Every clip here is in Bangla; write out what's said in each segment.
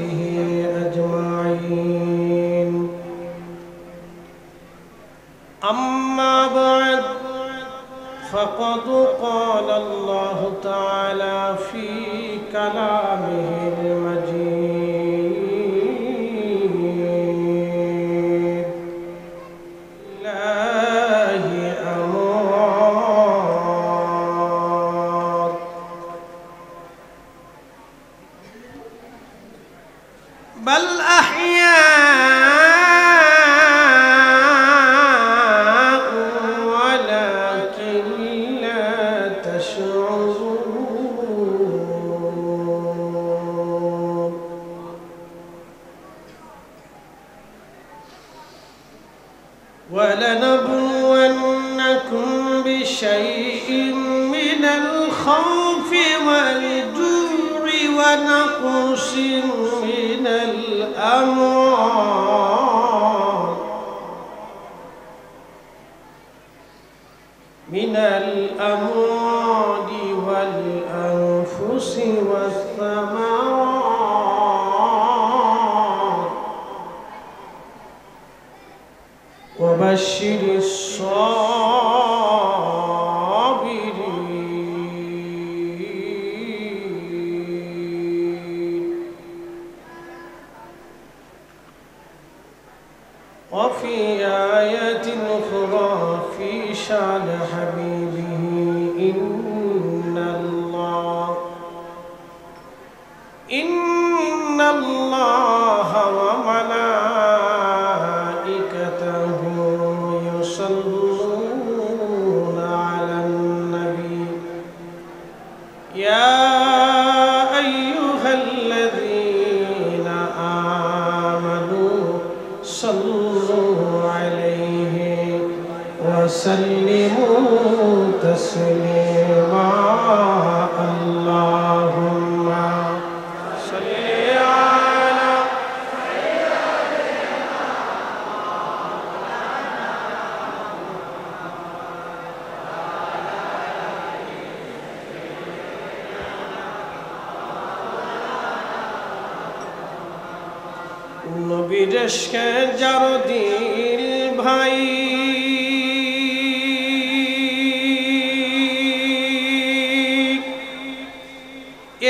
وصحبه أجمعين أما بعد فقد قال الله تعالى في كلامه المجيد لله أمر بل أحياء ولكن لا تشعرون ولنبلونكم بشيء من الخوف والجوع ونقص من الأموال والأنفس والثمرات وبشر الصابرين وفي آية أخرى في شأن حبيبه إن الله وملائكته يصلون على النبي يا أيها الذين آمنوا صلوا عليه وسلموا تسليما اللهم صل على নবীর ইশকে যার দিল ভাই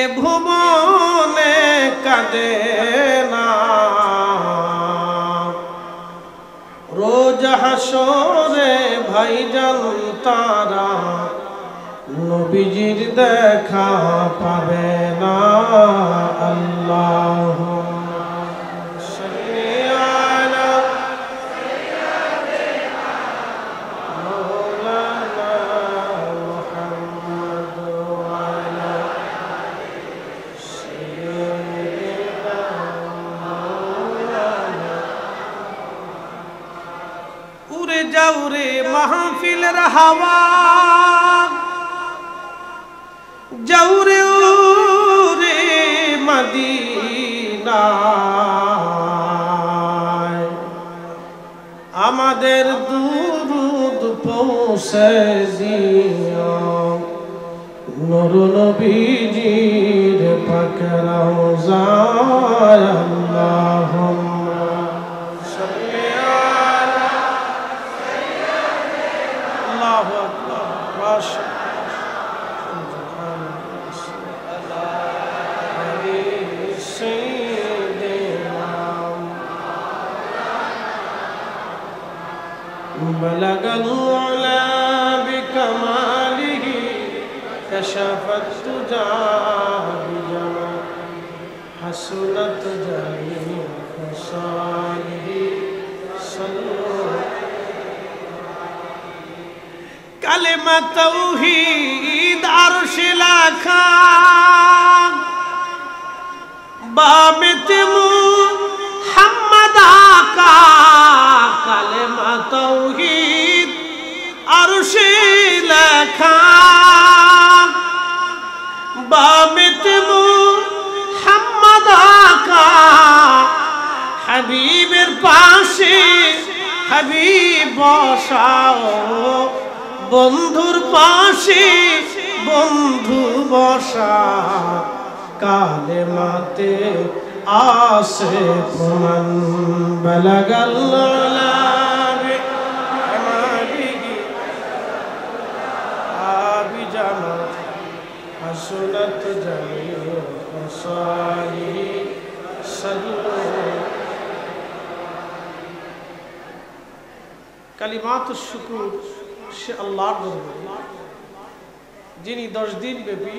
এ ভুবনে কাঁদে না রোজ হাসরে ভাইজান তারা নবীজির দেখা পাবে না আল্লাহুম্মা সাল্লি আলা মাওলানা মুহাম্মদ ওয়া আলা সাইয়্যিদিনা মাওলানা উড়ে যাও রে মাহফিলের হাওয়া যাওরে ওরে মদিনায় আমাদের দুরুদ পৌঁছে দিও নূর নবীজির পাক রওজায় আল্লাহুম্মা সাল্লি আলা সাইয়্যিদিনা আল্লাহু আকবার মাশাআল্লাহ بلغ العلا بكماله كشف الدجى بجماله حسنت جميع خصاله صلوا كلمة توحيد عرش لكا بامت محمد آقا كلمة توحيد عرش لكا بامت محمد آقا حبيبের পাশে হাবিব বসাও বন্ধুর পাশে বন্ধু বসা কালেমাতে آصف من بلغ العلا بكماله بجمال حسنت جميع خصاله صلوا কালিমাতুশ শুকুর সে আল্লাহর দরবারে যিনি 10 দিন ব্যাপী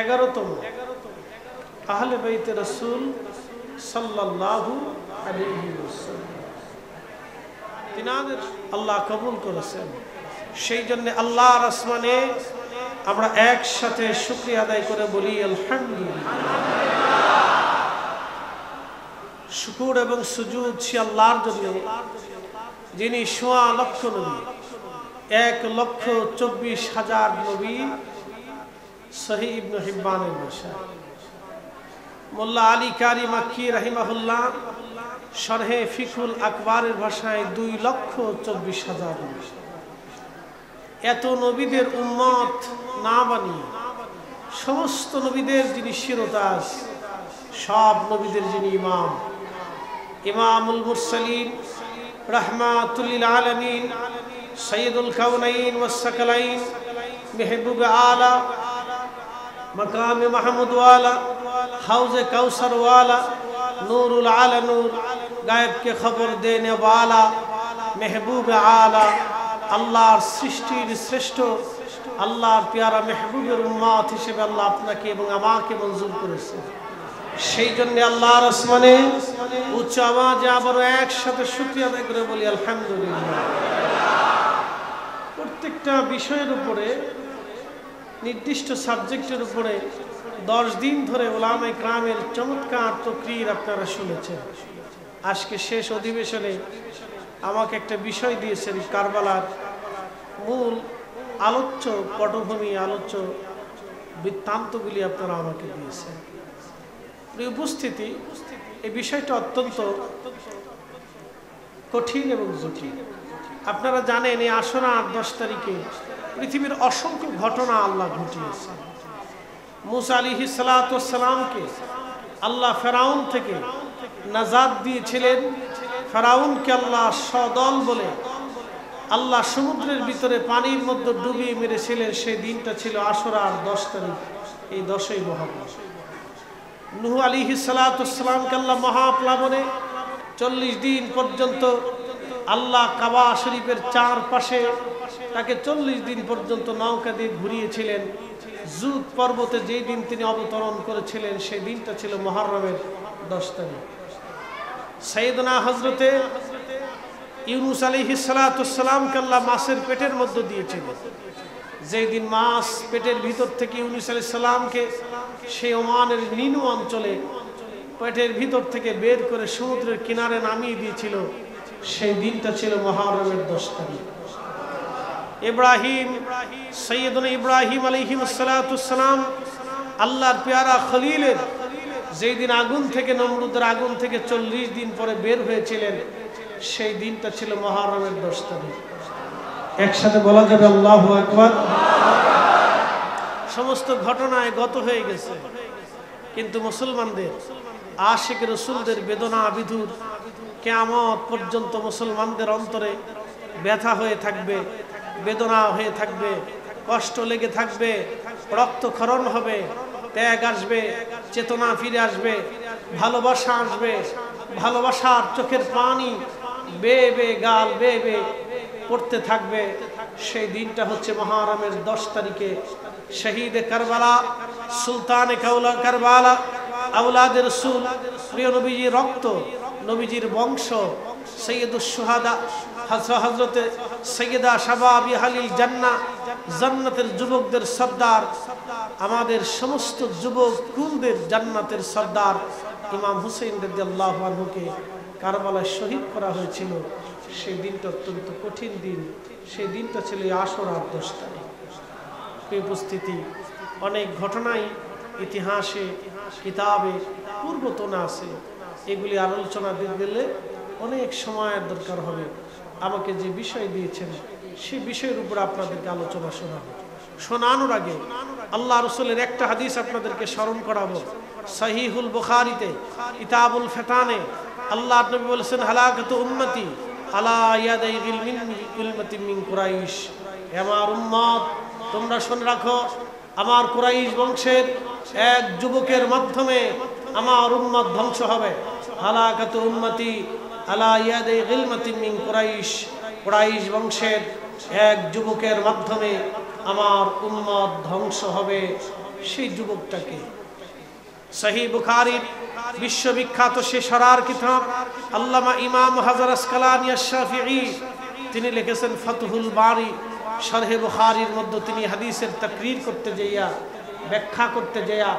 11তম আহলে বাইতে রাসূল সাল্লাল্লাহু আলাইহি ওয়াসাল্লাম তিনাদের আল্লাহ কবুল করেছেন। সেই জন্য আল্লাহর আসমানে আমরা একসাথে শুকরিয়া আদায় করে বলি আলহামদুলিল্লাহ। শুকর এবং সুজুদ সে আল্লাহর জন্য যিনি 1.25 লক্ষ নবী 1,24,000 নবী সহিহ ইবনে হিব্বানের ভাষায় মোল্লা আলী কারি মাক্কি রাহিমাহুল্লাহ শরহে ফিকুল আকবারের ভাষায় 2,24,000 নবী। এত নবীদের উম্মত না বানিয়ে সমস্ত নবীদের যিনি শিরতাজ, সব নবীদের যিনি ইমাম, ইমামুল মুরসালিন রাহমাতুল লিল আলামিন সাইয়্যিদুল কাউনাইন ওয়াস সাকালাইন মেহবুব আলা মাকাম মাহমুদ ওয়ালা হাউজে কাউসার ওয়ালা নূরুল আলা নূর গায়েব কে খবর দেনে ওয়ালা মেহবুব আলা আল্লাহর সৃষ্টির শ্রেষ্ঠ আল্লাহর পেয়ারা মেহবুবের উম্মত হিসেবে আল্লাহ আপনাকে এবং আমাকে মঞ্জুর করেছে। সেই জন্য আল্লাহর আসমানে উচ্চ আওয়াজে আবার একসাথে শুকরিয়া আদায় করে বলি আলহামদুলিল্লাহ। প্রত্যেকটা বিষয়ের উপরে নির্দিষ্ট সাবজেক্টের উপরে 10 দিন ধরে উলামায়ে কেরামের চমৎকার তাকরীর আপনারা শুনেছেন। আজকে শেষ অধিবেশনে আমাকে একটা বিষয় দিয়েছেন, কারবালার মূল আলোচ্য পটভূমি, আলোচ্য বৃত্তান্তগুলি আপনারা আমাকে দিয়েছেন। প্রিয় উপস্থিতি, এই বিষয়টা অত্যন্ত কঠিন এবং জটিল। আপনারা জানেন এই আশুরা 10 তারিখে পৃথিবীর অসংখ্য ঘটনা আল্লাহ ঘটিয়েছেন। মুসা আলাইহিস সালাতু ওয়াস সালামকে আল্লাহ ফেরাউন থেকে নাজাত দিয়েছিলেন। ফেরাউনকে আল্লাহ সদল বলে আল্লাহ সমুদ্রের ভিতরে পানির মধ্যে ডুবিয়ে মেরেছিলেন। সেই দিনটা ছিল আশুরার 10 তারিখ, এই 10ই মুহররম। নূহ আলাইহিস সালাতু ওয়াস সালামকে আল্লাহ মহাপ্লাবনে 40 দিন পর্যন্ত আল্লাহ কাবা শরীফের চারপাশে তাকে 40 দিন পর্যন্ত নৌকা দিয়ে ঘুরিয়েছিলেন। জুদ পর্বতে যেই দিন তিনি অবতরণ করেছিলেন সেই দিনটা ছিল মুহররমের 10 তারিখ। সাইয়েদনা হযরতে ইউনূস আলাইহিস সালাতু ওয়াস সালামকে আল্লাহ মাছের পেটের মধ্যে দিয়েছিলেন। যেই দিন মাছ পেটের ভিতর থেকে ইউনূস আলাইহিস সালামকে সেই ওমানের নিনু অঞ্চলে পেটের ভিতর থেকে বের করে সমুদ্রের কিনারে নামিয়ে দিয়েছিল, সেই দিনটা ছিল মুহররমের 10 তারিখ। ইব্রাহিম, সাইয়েদনা ইব্রাহিম আলাইহিস সালাতু ওয়াস সালাম আল্লাহর পেয়ারা খলিলের যেই দিন আগুন থেকে, নমরুদের আগুন থেকে 40 দিন পরে বের হয়েছিলেন, সেই দিনটা ছিল মুহররমের 10 তারিখ। একসাথে বলা যাবে আল্লাহু আকবার। সমস্ত ঘটনায় গত হয়ে গেছে, কিন্তু মুসলমানদের আশিক রাসূলদের বেদনা বিধুর কিয়ামত পর্যন্ত মুসলমানদের অন্তরে ব্যথা হয়ে থাকবে, বেদনা হয়ে থাকবে, কষ্ট লেগে থাকবে, রক্তক্ষরণ হবে, ত্যাগ আসবে, চেতনা ফিরে আসবে, ভালোবাসা আসবে, ভালোবাসার চোখের পানি বেয়ে বেয়ে গাল বেয়ে বেয়ে পড়তে থাকবে। সেই দিনটা হচ্ছে মুহররমের 10 তারিখে শহীদে কারবালা, সুলতানে কারবালা, আওলাদে রাসূল, প্রিয় নবীজির রক্ত, নবীজির বংশ, সৈয়দুশ শুহাদা হযরতে সৈয়দা শাবাবি আহলিল জান্নাহ, জান্নাতের যুবকদের সর্দার, আমাদের সমস্ত যুবক কুলদের জান্নাতের সর্দার ইমাম হুসাইন রাদিয়াল্লাহু আনহুকে কারবালায় শহীদ করা হয়েছিল। সেই দিনটা অত্যন্ত কঠিন দিন। সেই দিনটা ছিল আশুরার 10 তারিখ। উপস্থিতি, অনেক ঘটনাই ইতিহাসে কিতাবে পূর্বতন আছে। এগুলি আলোচনা দিতে গেলে অনেক সময়ের দরকার হবে। আমাকে যে বিষয় দিয়েছেন সেই বিষয়ের উপর আপনাদেরকে আলোচনা শোনানোর আগে আল্লাহ রাসূলের একটা হাদিস আপনাদেরকে স্মরণ করাবো। সহিহুল বুখারীতে কিতাবুল ফিতানে আল্লাহর নবী বলেছেন, হালাকাতু উম্মতি আলা ইয়াদাই ইলমাতি মিন কুরাইশ। আমার উম্মত, তোমরা শুনে রাখো, আমার কুরাইশ বংশের এক যুবকের মাধ্যমে আমার উম্মত ধ্বংস হবে। হালাকাতু উম্মতি আলা ইয়াদাই ইলমাতি মিন কুরাইশ। কুরাইশ বংশের এক যুবকের মাধ্যমে আমার উম্মত ধ্বংস হবে। সেই যুবকটাকে সহিহ বুখারীর বিশ্ববিখ্যাত সে সরার কিতাব আল্লামা ইমাম হাজার আসকালানী আশ-শাফিঈ তিনি লিখেছেন ফাতহুল বারী শরহে বুখারীর মধ্যে তিনি হাদিসের তাকরীর করতে যাইয়া, ব্যাখ্যা করতে যাইয়া,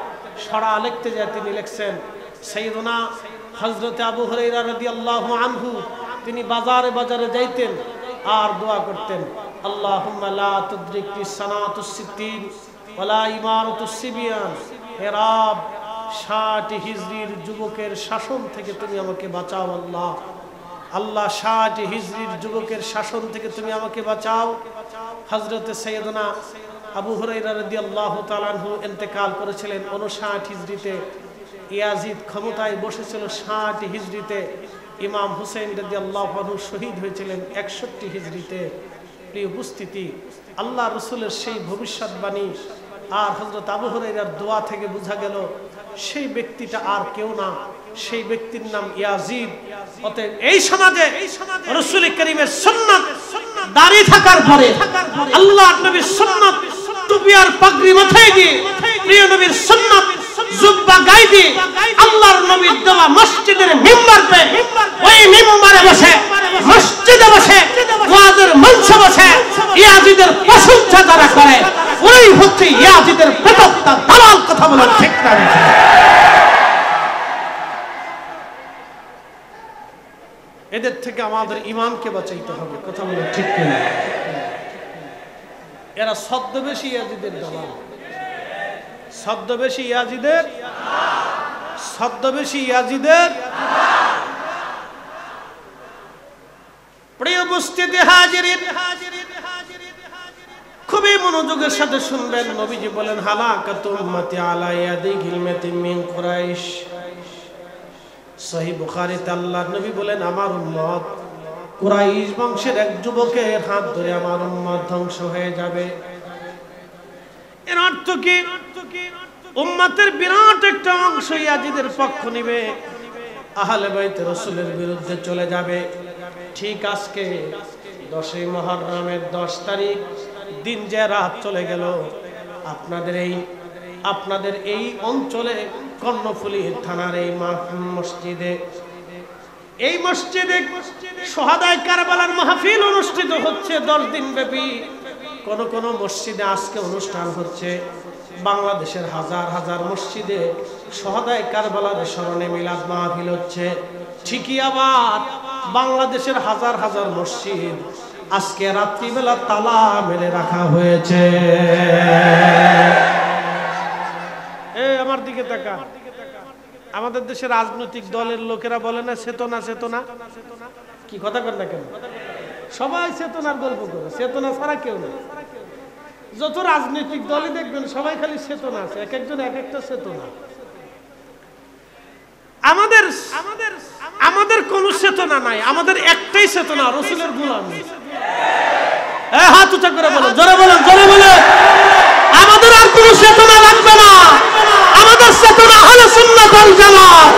সরা লিখতে যায় তিনি লিখছেন, সাইয়্যিদুনা হযরত আবু হুরায়রা রাদিয়াল্লাহু আনহু তিনি বাজারে বাজারে যাইতেন আর দোয়া করতেন, আল্লাহুম্মা লা তুদরিকনি সানাতুস সিদ্দিন ওয়ালা ইমারাতুস সিবিয়ান। হে রব, 60 হিজরির যুবকের শাসন থেকে তুমি আমাকে বাঁচাও। আল্লাহ আল্লাহ 60 হিজরির যুবকের শাসন থেকে তুমি আমাকে বাঁচাও। হযরত সাইয়্যিদুনা আবু হুরায়রা রাদিয়াল্লাহু তাআলা আনহু ইন্তেকাল করেছিলেন 59 হিজরিতে। ইয়াজিদ ক্ষমতায় বসেছিল 60 হিজরিতে। ইমাম হুসাইন রাদিয়াল্লাহু আনহু শহীদ হয়েছিলেন 61 হিজরিতে। প্রিয় উপস্থিতি, আল্লাহ রাসূলের সেই ভবিষ্যৎবাণী আর হযরত আবু হুরায়রার দোয়া থেকে বোঝা গেল সেই ব্যক্তিটা আর কেউ না, সেই ব্যক্তির নাম ইয়াজিদ। অতএব এই সমাজে রাসূল করিমের সুন্নাত দাড়ি থাকার পরে আল্লাহর নবীর সুন্নাত টুপি আর পাগড়ি মাথায় দিয়ে, প্রিয় নবীর সুন্নাত জুব্বা গায়ে দিয়ে আল্লাহর নবীর দেওয়া মসজিদের মিম্বরে, ওই মিম্বরে বসে, মসজিদে বসে, ওয়াজের মঞ্চে বসে ইয়াজিদের প্রশংসা যারা করে ওই হচ্ছে ইয়াজিদের প্রেতাত্মা দালাল। কথা বলেন ঠিক না? এদের থেকে আমাদের ঈমানকে বাঁচাইতে হবে। কথা বলেন ঠিক না? এরা ছদ্মবেশী ইয়াজিদের দালাল, ছদ্মবেশী ইয়াজিদের, ছদ্মবেশী ইয়াজিদের। প্রিয় উপস্থিতি হাজিরিন, খুবই মনোযোগের সাথে শুনবেন। নবীজি বলেন, হালাকাতু উম্মতি আলা ইয়াদি গিলমাতি মিন কুরাইশ। সহিহ বুখারীতে আল্লাহর নবী বলেন, আমার উম্মত কুরাইশ বংশের এক যুবকের হাত ধরে আমার উম্মত ধ্বংস হয়ে যাবে। এর অর্থ কি? উম্মতের বিরাট একটা অংশ ইয়াজিদের পক্ষ নিবে, আহলে বাইত রাসূলের বিরুদ্ধে চলে যাবে। ঠিক আজকে 10ই মুহররমের 10 তারিখ দিন যে রাত চলে গেল, আপনাদের এই অঞ্চলে কর্ণফুলী থানার এই মসজিদে শহাদায়ে কারবালার মাহফিল অনুষ্ঠিত হচ্ছে 10 দিন ব্যাপী। কোন মসজিদে আজকে অনুষ্ঠান হচ্ছে। বাংলাদেশের হাজার হাজার মসজিদে শহাদায়ে কারবালার স্মরণে মিলাদ মাহফিল হচ্ছে। ঠিকই আবার বাংলাদেশের হাজার হাজার মসজিদ আজকে রাত্রিবেলা তালা মেরে রাখা হয়েছে। আমার দিকে তাকা। আমাদের দেশের রাজনৈতিক দলের লোকেরা বলে না চেতনা চেতনা, কি কথা বলেন না কেন? সবাই চেতনার গল্প করে, চেতনা ছাড়া কেউ নেই। যত রাজনৈতিক দলই দেখবেন সবাই খালি চেতনা আছে, এক একজন এক একটা চেতনা। আমাদের কোন চেতনা নাই, আমাদের একটাই চেতনা, রাসূলের গোলামি। হাত উঁচা করে বলেন, জোরে বলেন, জোরে বলেন। আমাদের আর কোন চেতনা লাগবে না। আমাদের চেতনা হলো সুন্নাত ওয়াল জামাত,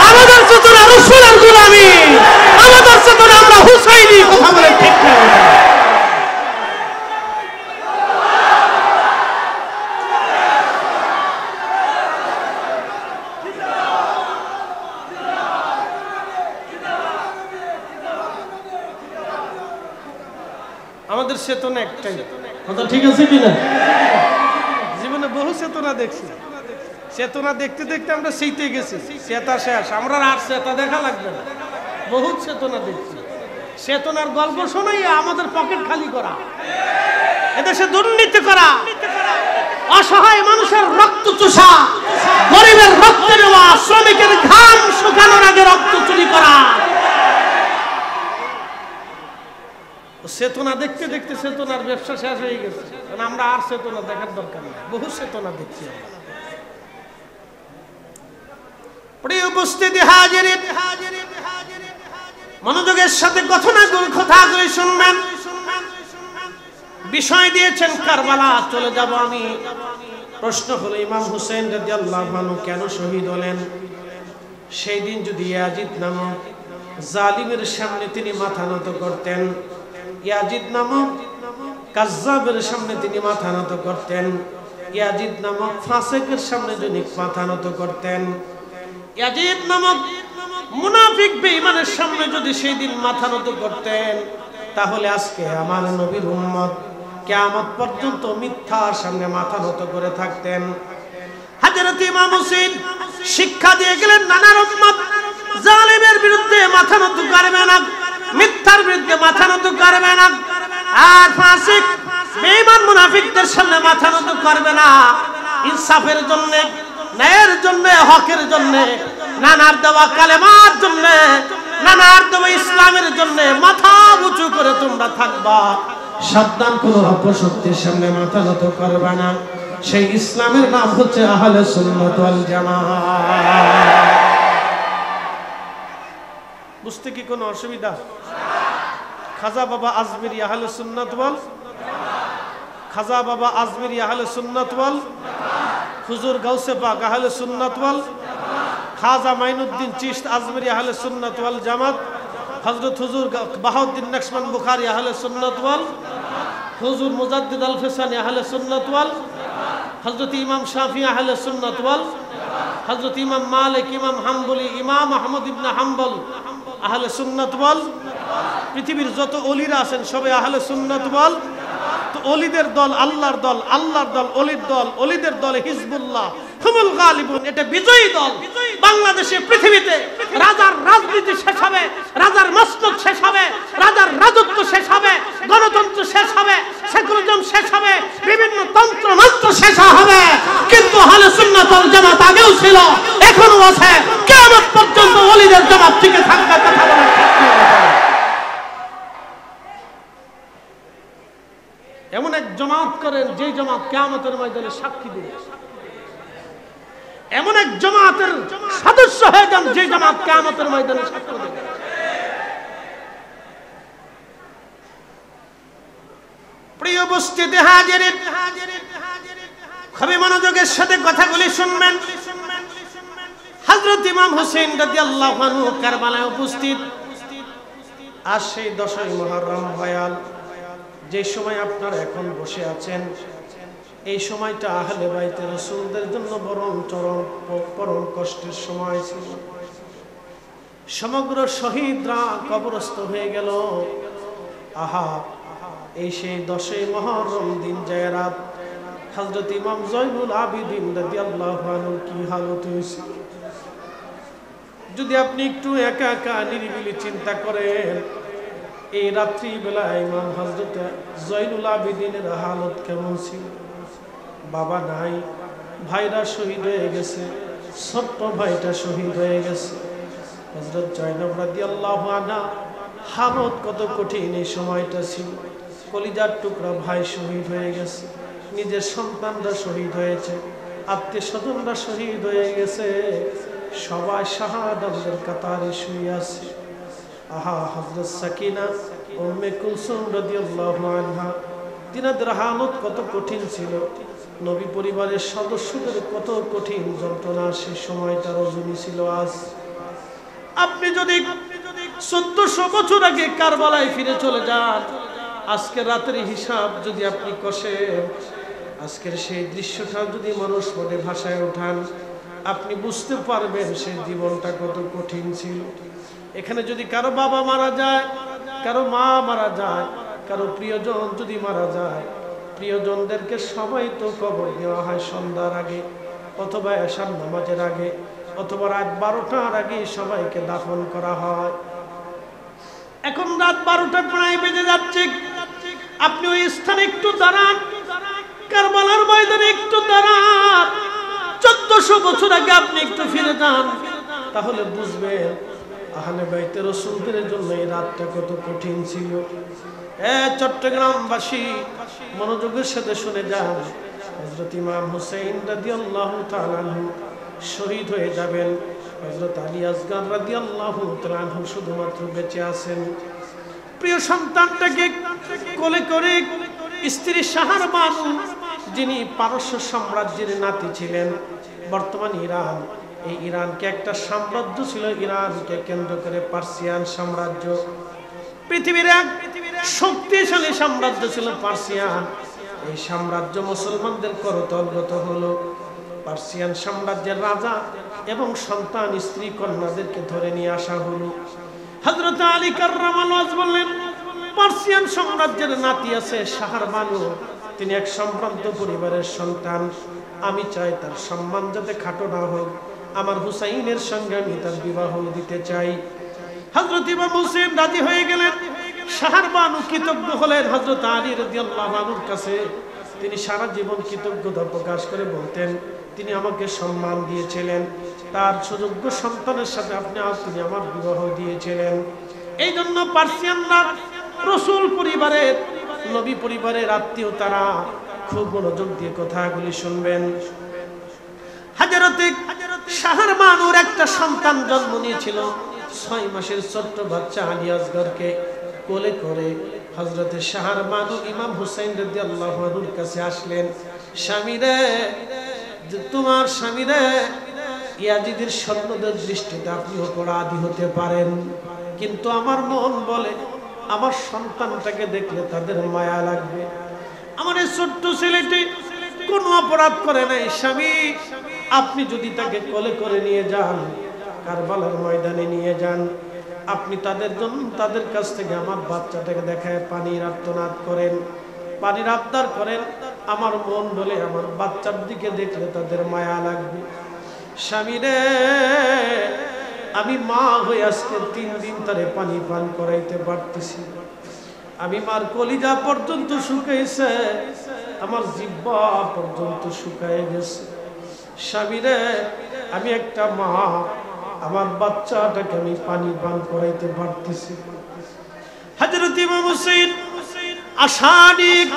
আমাদের চেতনা রাসূলের গোলামি, আমাদের চেতনা আমরা হুসাইনি। কথা বলেন ঠিক না? আমাদের চেতনা একটাই। কথা ঠিক আছে কিনা? জীবনে বহু চেতনা দেখছি, চেতনা দেখতে দেখতে আমরা সেইতে গেছি, চেতা শেষ, আমরা আর চেতা দেখা লাগবে না। বহুত চেতনা দেখছি, চেতনার গল্প শোনাই আমাদের পকেট খালি করা, এদেশে দুর্নীতি করা, অসহায় মানুষের রক্ত চুষা, গরিবের রক্ত নেওয়া, শ্রমিকের ঘাম শুকানোর আগে রক্ত চুরি করা। চেতনা দেখতে দেখতে চেতনার ব্যবসা শেষ হয়ে গেছে, কারণ আমরা আর চেতনা দেখার দরকার নেই, বহু চেতনা দেখছি আমরা। প্রিয় উপস্থিতি হাজিরিন, মনোযোগের সাথে কথাগুলি শুনবেন। বিষয় দিয়েছেন কারবালা, চলে যাব আমি। প্রশ্ন হলো ইমাম হুসেন রাদিয়াল্লাহু আনহু কেন শহীদ হলেন? সেই দিন যদি ইয়াজিদ নামক জালিমের সামনে তিনি মাথা নত করতেন, ইয়াজিদ নামক কাজ্জাবের সামনে তিনি মাথা নত করতেন, ইয়াজিদ নামক ফাসিকের সামনে যদি মাথা নত করতেন, ইয়াজিদ নামক মুনাফিক বেঈমানের সামনে যদি সেই দিন মাথা নত করতেন, তাহলে আজকে আমার নবীর উম্মত কিয়ামত পর্যন্ত মিথ্যার সামনে মাথা নত করে থাকতেন। হযরত ইমাম হুসাইন শিক্ষা দিয়ে গেলেন, নানার উম্মত জালিমের বিরুদ্ধে মাথা নত করবে না, মিথ্যার বিরুদ্ধে মাথা নত করবে না, আর ফাসিক বেঈমান মুনাফিকদের সামনে মাথা নত করবে না। ইনসাফের জন্য, ন্যায়ের জন্য, হকের জন্য, নানার দেওয়া কালেমার জন্য, নানার দেওয়া ইসলামের জন্য মাথা উঁচু করে তোমরা থাকবা। সাবধান, কোন অপশক্তির সামনে মাথা নত করবে না। সেই ইসলামের নাম হচ্ছে আহলে সুন্নাত ওয়াল জামাত। বুঝতে কি কোনো অসুবিধা? খাজা বাবা আজমিরি আহলে সুন্নাত ওয়াল, খাজা বাবা আজমিরি আহলে সুন্নাত ওয়াল, হুজুর গাউসে পাক আহলে সুন্নাত ওয়াল, খাজা মাইনুদ্দিন চিশত আজমিরি আহলে সুন্নাত ওয়াল জামাত, হযরত হুজুর বাহাউদ্দিন নকশবন্দ বুখারী আহলে সুন্নাত ওয়াল, হুজুর মুজাদ্দিদ আল ফিসানি আহলে সুন্নাত ওয়াল, হযরত ইমাম শাফি আহলে সুন্নাত ওয়াল, হযরত ইমাম মালিক, ইমাম হাম্বলি, ইমাম আহমদ ইবনে হাম্বল আহলে সুন্নাত ওয়াল। পৃথিবীর যত ওলিরা আছেন সবাই আহলে সুন্নাত ওয়াল। তো ওলিদের দল আল্লাহর দল, আল্লাহর দল ওলির দল, ওলিদের দল হিজবুল্লাহ, হুমুল গালিবুন, এটা বিজয়ী দল। বাংলাদেশে পৃথিবীতে রাজার রাজনীতি শেষ হবে, রাজার মসনদ শেষ হবে, রাজার রাজত্ব শেষ হবে, গণতন্ত্র শেষ হবে, সেকুলারিজম শেষ হবে, বিভিন্ন তন্ত্র মন্ত্র শেষ হবে, কিন্তু আহলে সুন্নাত ওয়াল জামাত আগেও ছিল, এখনো আছে, কিয়ামত পর্যন্ত ওলিদের জামাত টিকে থাকবে। কথা বলেন এমন এক জামাত করেন যে জামাত কিয়ামতের ময়দানে সাক্ষী দেবে, এমন এক জামাতের সদস্য হয়ে যান যে জামাত কিয়ামতের ময়দানে সাক্ষ্য দেবে। প্রিয় উপস্থিতি হাজিরিন, খুবই মনোযোগের সাথে কথাগুলি শুনবেন। হযরত ইমাম হুসাইন রাদিয়াল্লাহু আনহু কারবালায় উপস্থিত। আর সেই 10ই মুহররম ভয়াল, যে সময় আপনারা এখন বসে আছেন, এই সময়টা আহলে বাইতে রাসূলদের জন্য পরম কষ্টের সময় ছিল। সমগ্র শহীদরা কবরস্থ হয়ে গেল। আহা, এই সেই 10ই মুহররম দিন যায় রাত, হযরত ইমাম জয়নুল আবিদিন রাদিয়াল্লাহু আনহু কি হালত হয়েছিল যদি আপনি একটু একা একা নিরিবিলি চিন্তা করেন। এই রাত্রি বেলায় ইমাম হযরত জয়নুল আবিদিনের হালত কেমন ছিল। বাবা নাই, ভাইরা শহীদ হয়ে গেছে, ছোট্ট ভাইটা শহীদ হয়ে গেছে। হযরত জয়নব রাদিয়াল্লাহু আনহা হালত কত কঠিন এই সময়টা ছিল। কলিজার টুকরা ভাই শহীদ হয়ে গেছে, নিজের সন্তানরা শহীদ হয়েছে, আত্মীয় স্বজনরা শহীদ হয়ে গেছে, সবাই শাহাদাতের কাতারে শুয়ে আছে। আহা, হযরত সাকিনা উম্মে কুলসুম রাদিয়াল্লাহু আনহা, তিনাদের হালত কত কঠিন ছিল। নবী পরিবারের সদস্যদের কত কঠিন যন্ত্রণা সেই সময়টা রজনী ছিল। আজ আপনি যদি 1400 বছর আগে কারবালায় ফিরে চলে যান, আজকের রাতের হিসাব যদি আপনি কষেন, আজকের সেই দৃশ্যটা যদি মানুষ মনে ভাষায় ওঠান, আপনি বুঝতে পারবেন সেই জীবনটা কত কঠিন ছিল। এখানে যদি কারো বাবা মারা যায়, কারো মা মারা যায়, কারো প্রিয়জন যদি মারা যায়, প্রিয়জনদেরকে সবাই তো কবর দেওয়া হয় সন্ধ্যার আগে, অথবা এশার নামাজের আগে, অথবা রাত 12টার আগে সবাইকে দাফন করা হয়। এখন রাত 12টা প্রায় বেজে যাচ্ছে, আপনি ওই স্থানে একটু দাঁড়ান, কারবালার ময়দানে একটু দাঁড়ান, 1400 বছর আগে আপনি একটু ফিরে যান, তাহলে বুঝবেন আহলে বাইতে রাসূলদের জন্য এই রাতটা কত কঠিন ছিল। চট্টগ্রামবাসী মনোযোগের সাথে শুনে যান, হযরত ইমাম হুসাইন রাদিয়াল্লাহু তাআলা আনহু শহীদ হয়ে যাবেন। হযরত আলী আসগর রাদিয়াল্লাহু তাআলা আনহু শুধুমাত্র বেঁচে আছেন। প্রিয় সন্তানটাকে কোলে করে স্ত্রী শাহর বানু, যিনি পারস্য সাম্রাজ্যের নাতি ছিলেন, বর্তমান ইরান, এই ইরানকে একটা সাম্রাজ্য ছিল, ইরানকে কেন্দ্র করে পার্সিয়ান সাম্রাজ্য, পৃথিবীর এক শক্তিশালী সাম্রাজ্য ছিল পার্সিয়ান। এই সাম্রাজ্য মুসলমানদের করতলগত হলো। পার্সিয়ান সাম্রাজ্যের রাজা এবং সন্তান স্ত্রী কন্যাদেরকে ধরে নিয়ে আসা হলো। হযরত আলী কাররামাল্লাহু ওয়াজহু বললেন, পার্সিয়ান সাম্রাজ্যের নাতি আছে শাহর বানু, তিনি এক সম্ভ্রান্ত পরিবারের সন্তান, আমি চাই তার সম্মান যাতে খাটো না হোক, আমার হুসাইনের সঙ্গে আমি তার বিবাহ দিতে চাই। হযরত ইমাম হুসাইন রাজি হয়ে গেলেন। শাহর বানু কৃতজ্ঞ হলেন হযরত আলী রাদিয়াল্লাহু আনহুর কাছে। তিনি সারা জীবন কৃতজ্ঞতা প্রকাশ করে বলতেন, তিনি আমাকে সম্মান দিয়েছিলেন, তার সুযোগ্য সন্তানের সাথে তিনি আমার বিবাহ দিয়েছিলেন। এই জন্য পার্সিয়ানরা রাসূল পরিবারের, নবী পরিবারের আত্মীয়, তারা খুব মনোযোগ দিয়ে কথাগুলি শুনবেন। হযরত শাহর বানুর একটা সন্তান জন্ম নিয়েছিল, 6 মাসের ছোট্ট বাচ্চা আলী আসগরকে কোলে করে হযরত শাহর বানু ইমাম হুসাইন রাদিয়াল্লাহু আনহুর কাছে আসলেন। স্বামীরে, তোমার স্বামীরে, ইয়াজিদের সৈন্যদের দৃষ্টিতে আপনি অপরাধী হতে পারেন, কিন্তু আমার মন বলে আমার সন্তানটাকে দেখলে তাদের মায়া লাগবে। আমার এই ছোট্ট ছেলেটি কোনো অপরাধ করে নাই, স্বামী আপনি যদি তাকে কোলে করে নিয়ে যান, কারবালার ময়দানে নিয়ে যান, আপনি তাদের কাছ থেকে আমার বাচ্চাটাকে দেখায় পানির আর্তনাদ করেন, পানির আবদার করেন, আমার মন বলে আমার বাচ্চার দিকে দেখলে তাদের মায়া লাগবে। স্বামী রে, আমি মা হয়ে আজকে 3 দিন তারে পানি পান করাইতে পারতেছি, আমি মার কলিজা পর্যন্ত শুকাইছে, আমার জিহ্বা পর্যন্ত শুকায় গেছে। স্বামী রে, আমি একটা মা, আমার বাচ্চাটাকে আমি পানি পান করাইতে পারতেছি। হযরত ইমাম হুসাইন আশানিক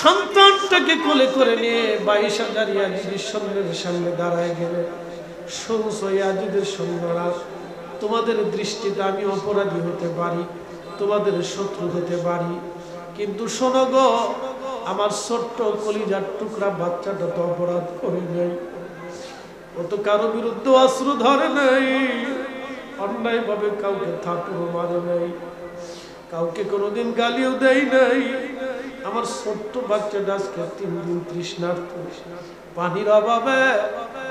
সন্তানটাকে কোলে করে নিয়ে 22,000 ইয়াজিদের সৈন্যের সামনে দাঁড়ায় গেলেন। শুনছো ইয়াজিদের সৈন্যরা, তোমাদের দৃষ্টিতে আমি অপরাধী হতে পারি, তোমাদের শত্রু হতে পারি, কিন্তু শোনো গো, আমার ছোট্ট কলিজার টুকরা বাচ্চাটা তো অপরাধ করে নাই, ও তো কারো বিরুদ্ধে অস্ত্র ধরে নাই, অন্যায় ভাবে কাউকে থাপ্পড় মারে নাই, কাউকে কোনোদিন গালিও দেয় নাই। আমার ছোট্ট বাচ্চাটা আজকে 3 দিন তৃষ্ণার্ত, পানির অভাবে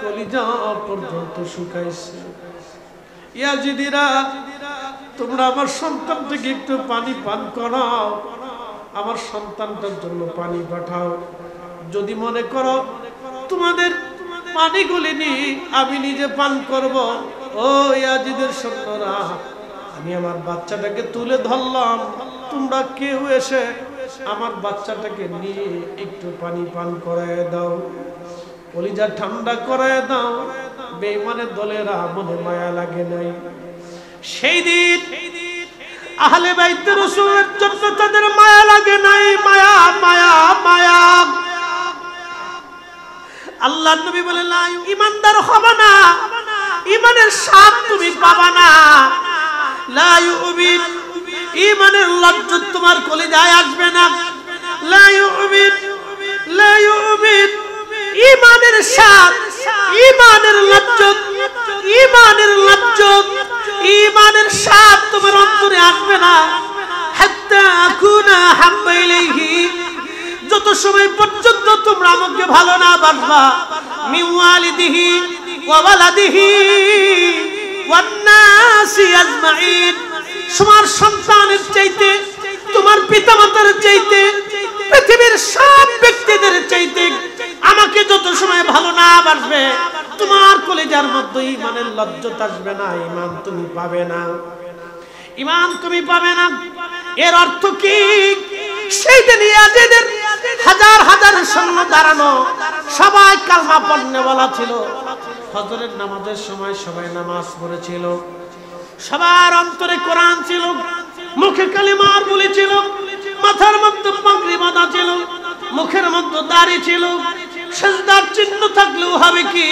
কলিজা পর্যন্ত শুকাইছে। ইয়াজিদিরা, তোমরা আমার সন্তানটাকে একটু পানি পান করাও, আমার সন্তানটার জন্য পানি পাঠাও। যদি মনে করো তোমাদের পানিগুলি নিয়ে আমি নিজে পান করব, ও ইয়াজিদের সৈন্যরা, আমি আমার বাচ্চাটাকে তুলে ধরলাম, তোমরা কেউ এসে আমার বাচ্চাটাকে নিয়ে একটু পানি পান করায় দাও, কলিজা ঠান্ডা করায় দাও। বেঈমানের দলেরা মনে মায়া লাগে নাই। সেই দিন আহলে বাইত রাসূলের জন্য তাদের মায়া লাগে নাই, মায়া মায়া মায়া। আল্লাহর নবী বলেন, ঈমানদার হবে না, ঈমানের স্বাদ তুমি পাবা না, লা ইউমিন, ঈমানের লজ্জত তোমার কলিজায় আসবে না, লা ইউমিন, লা ইউমিন, ঈমানের স্বাদ, ঈমানের লজ্জত, ঈমানের লজ্জত, ঈমানের স্বাদ তোমার অন্তরে আসবে না, হাত্তা আকুনা হাব্বা ইলাইহি, যত সময় পর্যন্ত তোমরা আমাকে ভালো না বাসবা, মিন ওয়ালিদিহি ওয়া ওয়ালাদিহি ওয়ান নাসি আজমাইন, তোমার সন্তানের চাইতে, তোমার পিতামাতার চাইতে, পৃথিবীর সব ব্যক্তিদের চাইতে আমাকে যত সময় ভালো না বাসবে, তোমার কলিজার মধ্যে ঈমানের লজ্জত আসবে না, ঈমান তুমি পাবে না, ঈমান তুমি পাবে না। এর অর্থ কি? সেই দিন ইয়াজিদের হাজার হাজার সৈন্য দাঁড়ানো, সবাই কালমা পড়নেওয়ালা ছিল, ফজরের নামাজের সময় সবাই নামাজ পড়েছিল, সবার অন্তরে কোরআন ছিল, মুখে কালিমার বুলি ছিল, মাথার মধ্যে পাগড়ি বাঁধা ছিল, মুখের মধ্যে দাড়ি ছিল। সিজদার চিহ্ন থাকলেও হবে কি,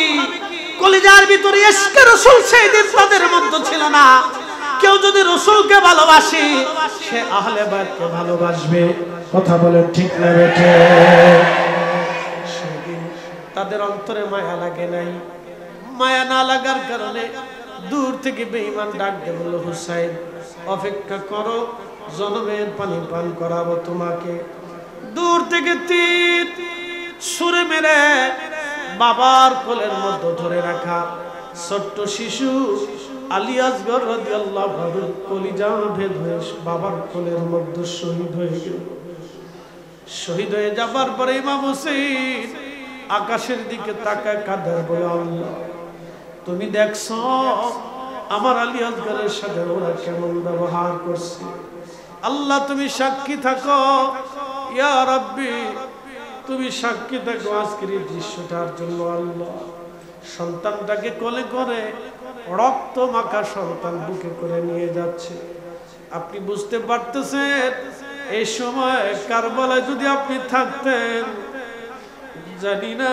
কলিজার ভিতরে ইশকে রাসূল সেদিন তাদের মধ্যে ছিল না। কেউ যদি রাসূলকে ভালোবাসে সে আহলে বাইতকে ভালোবাসবে। কথা বলেন ঠিক না বেঠে? তাদের অন্তরে মায়া লাগে নাই। মায়া না লাগার কারণে দূর থেকে বেঈমান ডাক দিয়ে বলল, হুসাইন অপেক্ষা করো, জনমের পানি পান করাবো তোমাকে। দূর থেকে তীর ছুঁড়ে মেরে বাবার কোলের মধ্যে ধরে রাখা ছোট্ট শিশু আলী আসগর রাদিয়াল্লাহু আনহু কলিজা ভেদ হয়ে বাবার কোলের মধ্যে শহীদ হয়ে গেল। শহীদ হয়ে যাবার পরে ইমাম হুসাইন আকাশের দিকে তাকায় কাঁদে, বলে আল্লাহ তুমি দেখছো আমার আলী আসগরের সাথে ওরা কেমন ব্যবহার করছে। আল্লাহ তুমি সাক্ষী থাকো, ইয়া রাব্বি তুমি সাক্ষী থাকো আজকের এই দৃশ্যটার জন্য। আল্লাহ সন্তানটাকে কোলে করে রক্ত মাখা সন্তান বুকে করে নিয়ে যাচ্ছে। আপনি বুঝতে পারতেছেন এই সময় কারবালায় যদি আপনি থাকতেন, জানি না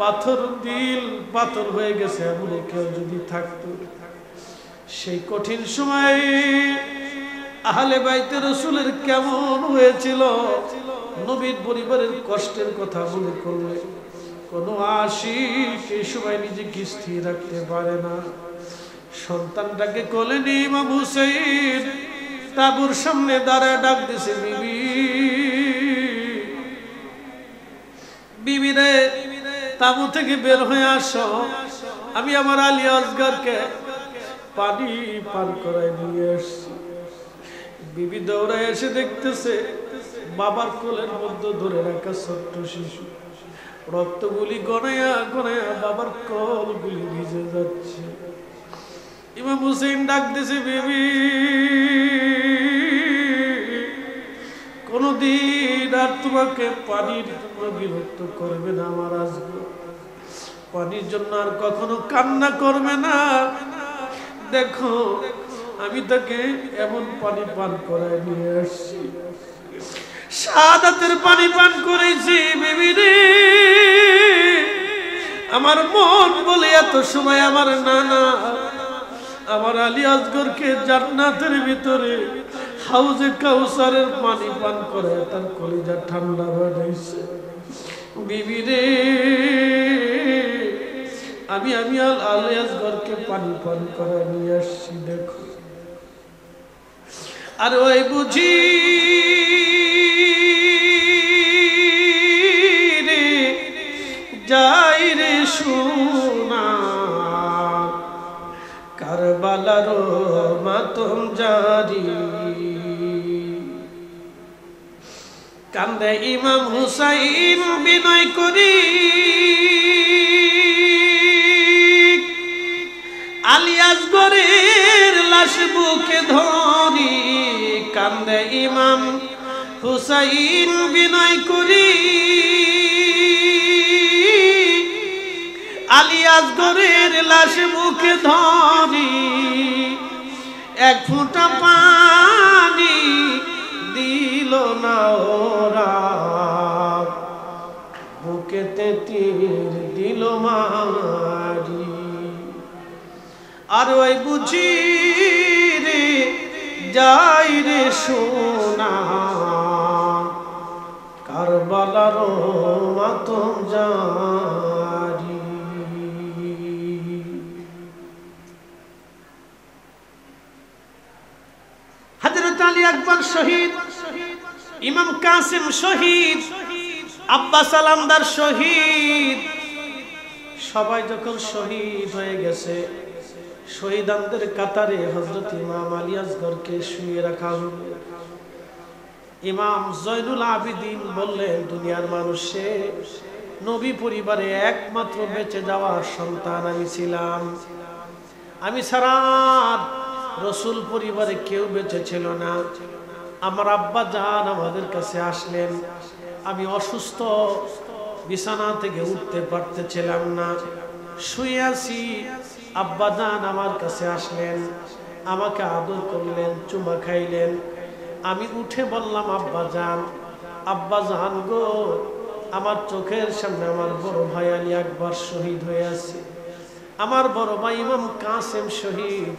পাথর দিল পাথর হয়ে গেছে এমন কেউ যদি থাকতো, সেই কঠিন সময় আহলে বাইতে রাসূলের কেমন হয়েছিল। নবীর পরিবারের কষ্টের কথা মনে করলে কোনো আশিক এই সময় নিজেকে স্থির রাখতে পারে না। সন্তানটাকে কোলে নিয়ে ইমাম হুসাইন তাঁবুর সামনে দাঁড়ায় ডাক দিছে, বিবি বিবি রে তাঁবু থেকে বের হয়ে আসো, আমি আমার আলী আসগরকে পানি পান করায় নিয়ে এসছি। বিবি দৌড়ায় এসে দেখতেছে বাবার কোলের মধ্যে ধরে রাখা ছোট্ট শিশু রক্তগুলি গনায়া গনায়া বাবার কোলগুলি ভিজে যাচ্ছে। ইমাম হুসাইন ডাক দিছে, বিবি কোনদিন আর তোমাকে পানির জন্য বিরক্ত করবে না আমার আসগর, পানির জন্য আর কখনো কান্না করবে না। দেখো আমি তাকে এমন পানি পান করায় নিয়ে আসছি, শাহাদাতের পানি পান করেছি। বিবি রে আমার মন বলে এত সময় আমার নানা আমার আলী আসগরকে জান্নাতের ভিতরে হাউজে কাউসারের পানি পান করে তার কলিজা ঠান্ডা বানাইছে। বিবি রে আমি আলী আসগরকে পানি পান করে নিয়ে আসছি, দেখো। আর ওই বুঝি রে যাই রে সোনা কারবালার মাতম জারি, কান্দে ইমাম হুসাইন বিনয় করি আলী আসগরের লাশ বুকে ধরি, কান্দে ইমাম হুসাইন বিনয় করি আলী আসগরের লাশ বুকে ধরি, এক ফোঁটা পানি দিল না ওরা, বুকেতে তীর দিল মারি। আর ওই বুঝি রে যাই রে সোনা কারবালার মাতম জারি। হযরত আলী আকবর শহীদ, ইমাম কাসিম শহীদ, আব্বাস আলামদার শহীদ, সবাই যখন শহীদ হয়ে গেছে শহীদানদের কাতারে হযরত ইমাম আলী আসগরকে শুয়ে রাখা হলো। ইমাম জয়নুল আবিদিন বললেন, দুনিয়ার মানুষে নবী পরিবারে একমাত্র বেঁচে যাওয়া সন্তান আমি ছিলাম, আমি ছাড়া রসুল পরিবারে কেউ বেঁচে ছিল না। আমার আব্বা জান আমাদের কাছে আসলেন, আমি অসুস্থ, বিছানা থেকে উঠতে পারতেছিলাম না, শুয়ে আছি। আব্বাজান আমার কাছে আসলেন, আমাকে আদর করলেন, চুমা খাইলেন। আমি উঠে বললাম, আব্বাজান, আব্বাজান গো, আমার চোখের সামনে আমার বড় ভাই আলী আকবর শহীদ হয়ে আছে, আমার বড় ভাই ইমাম কাসেম শহীদ,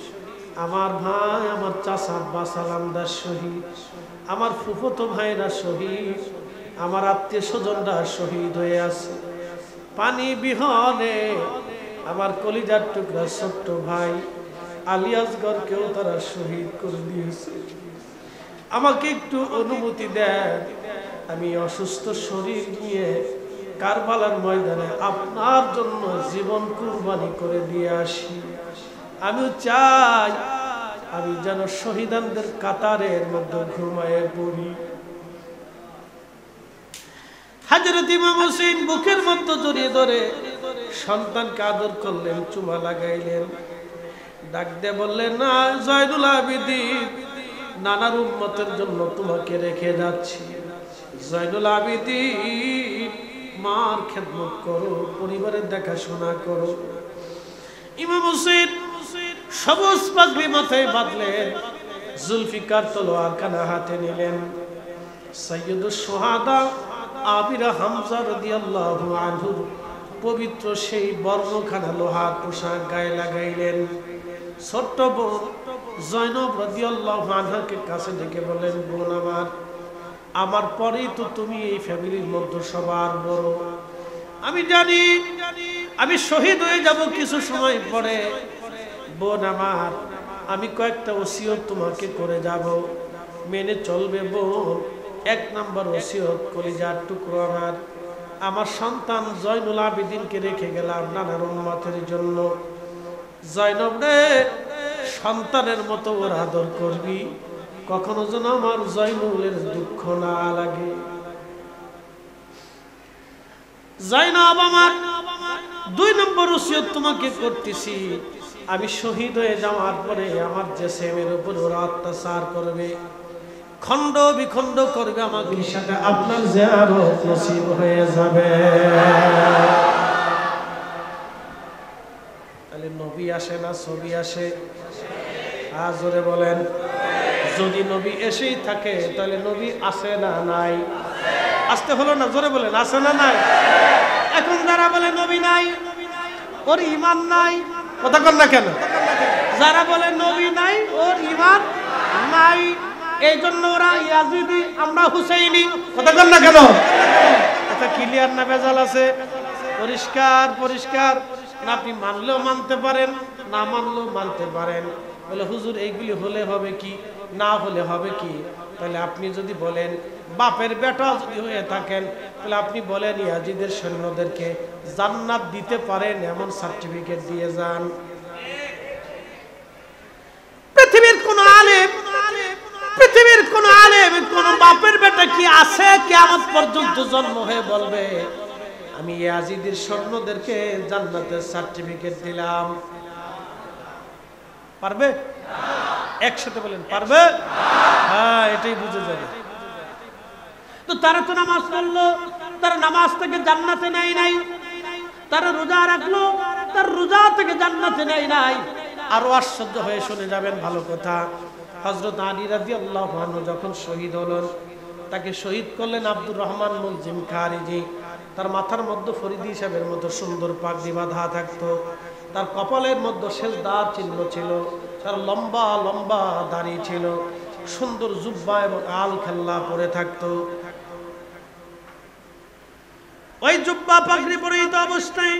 আমার ভাই আমার চাচা আব্বাস আলামদার শহীদ, আমার ফুফুতো ভাইরা শহীদ, আমার আত্মীয় স্বজনরা শহীদ হয়ে আছে। পানি বিহনে আমার কলিজার টুকরা ছোট্ট ভাই আলী আসগরকেও তারা শহীদ করে দিয়েছে। আমাকে একটু অনুমতি দেন, আমি অসুস্থ শরীর নিয়ে কারবালার ময়দানে আপনার জন্য জীবন কুরবানি করে দিয়ে আসি। আমি চাই আমি যেন শহীদানদের কাতারের মধ্যে ঘুমায়ে পড়ি। হযরত ইমাম হোসেন বুকের মধ্যে জড়িয়ে ধরে সন্তানকে আদর করলেন, চুমা লাগাইলেন, ডাক দিয়ে বললেন, না জয়নুল আবেদিন, নানার উম্মতের জন্য তোমাকে রেখে যাচ্ছি। জয়নুল আবেদিন, মার খেদমত করো, পরিবারের দেখাশোনা করো। ইমাম হোসেন সবুজ পাগড়ি মাথায় বাঁধলেন, জুলফিকার তলোয়ার খানা হাতে নিলেন। সাইয়্যিদুশ শুহাদা আবিরা হামজা রাদিয়াল্লাহু আনহু পবিত্র সেই বর্ণখানা লোহার পোশাক গায়ে লাগাইলেন। ছোট্ট বোন জয়নব রাদিয়াল্লাহু আনহাকে কাছে ডেকে বলেন, বোন আমার পরেই তো তুমি এই ফ্যামিলির মধ্যে সবার বড়। আমি জানি আমি শহীদ হয়ে যাব কিছু সময় পরে। বোন আমার, আমি কয়েকটা ওসিয়ত তোমাকে করে যাব, মেনে চলবে বোন। 1 নম্বর ওসিয়ত, কলিজার টুকরো আমার সন্তান জয়নুল আবেদিনকে রেখে গেলাম নানার উম্মতের জন্য। জয়নব রে, সন্তানের মতো ওর আদর করবি, কখনো যেন আমার জয়নুলের দুঃখ না লাগে। জয়নব আমার, 2 নম্বর ওসিয়ত তোমাকে করতেছি, আমি শহীদ হয়ে যাওয়ার পরে আমার যে ছেলের উপর ওরা অত্যাচার করবে, খণ্ড বিখণ্ড করবে, আমাকে সাথে আপনার জিয়ারত নসিব হয়ে যাবে। তাহলে নবী আসে না ছবি আসে? জোরে বলেন। যদি নবী এসেই থাকে তাহলে নবী আসে না নাই? আসতে হলো না, জোরে বলেন, আসে না নাই? এখন যারা বলে নবী নাই, ওর ঈমান নাই, কথা কন না কেন? যারা বলে নবী নাই, ওর ঈমান নাই, এই জন্য ওরা ইয়াজিদি, আমরা হুসাইনি, কথা কন না কেন? এটা ক্লিয়ার না ভেজাল আছে? পরিষ্কার পরিষ্কার। না আপনি মানলেও মানতে পারেন, না মানলেও মানতে পারেন। বলে হুজুর এইগুলি হলে হবে কি, না হলে হবে কি? তাহলে আপনি যদি বলেন বাপের বেটা যদি হয়ে থাকেন, তাহলে আপনি বলেন ইয়াজিদের সৈন্যদেরকে জান্নাত দিতে পারেন এমন সার্টিফিকেট দিয়ে যান। পৃথিবীর কোন আলেম, পৃথিবীর কোন আলেম কোন বাপের বেটা কি আছে কিয়ামত পর্যন্ত জন্ম হয়ে বলবে আমি ইয়াজিদের সৈন্যদেরকে জান্নাতের সার্টিফিকেট দিলাম? পারবে? একসাথে বলেন, পারবে? হ্যাঁ, এটাই বুঝে যাবে। তো তারা তো নামাজ পড়লো, তারা নামাজ থেকে জান্নাতে নেয় নাই। তারা রোজা রাখলো, তার রোজা থেকে জান্নাতে নেয় নাই। আরো আশ্চর্য হয়ে শুনে যাবেন, ভালো কথা। হযরত আলী রাদিয়াল্লাহু আনহু যখন শহীদ হলেন, তাকে শহীদ করলেন আব্দুর রহমান মুলজিম খারিজি। তার মাথার মধ্যে ফরিদি সাহেবের মতো সুন্দর পাগড়ি বাঁধা থাকতো, তার কপালের মধ্যে সেজদার চিহ্ন ছিল, তার লম্বা লম্বা দাড়ি ছিল, সুন্দর জুব্বা এবং আল খেল্লা পরে থাকতো। ওই জুব্বা পাগড়ি পরিহিত অবস্থায়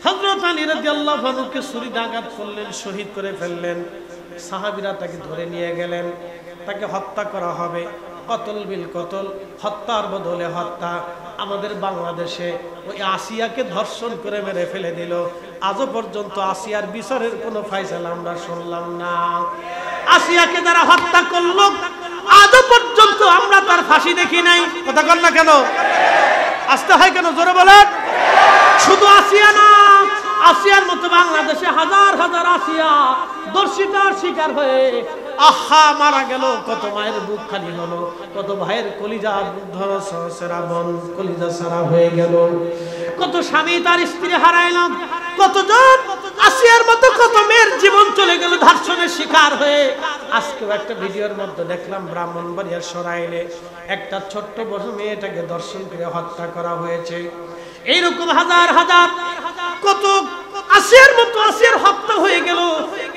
হযরত আলী রাদিয়াল্লাহু আনহুকে ছুরিদাঘাত করলেন, শহীদ করে ফেললেন। সাহাবীরা তাকে ধরে নিয়ে গেলেন, তাকে হত্যা করা হবে। কতল বিল কতল, হত্যার বদলে হত্যা। আমাদের বাংলাদেশে ওই আসিয়াকে ধর্ষণ করে মেরে ফেলে দিল। আজও পর্যন্ত আসিয়ার বিচারের কোনো ফায়সালা আমরা শুনলাম না। আসিয়াকে যারা হত্যা করলো আজও পর্যন্ত আমরা তার ফাঁসি দেখি নাই। কথা বল না কেন? আসতে হয় কেন? জোরে বলেন। শুধু আসিয়া না, আসিয়ার মতো বাংলাদেশে হাজার হাজার আসিয়া দর্শিতার শিকার হয়ে আহা মারা গেল। কত মায়ের বুক খালি হলো, কত ভাইয়ের কলিজা কলিজা সারা হয়ে গেল, কত স্বামী তার স্ত্রী হারাইলাম, কতজন আসিয়ার মতো কত মেয়ের জীবন চলে গেল ধর্ষণের শিকার হয়ে। আজকেও একটা ভিডিওর মধ্যে দেখলাম ব্রাহ্মণবাড়িয়ার সরাইলে একটা ছোট্ট বড় মেয়েটাকে ধর্ষণ করে হত্যা করা হয়েছে। এইরকম হাজার হাজার কত আসিয়ার মতো আসিয়ার হত্যা হয়ে গেল,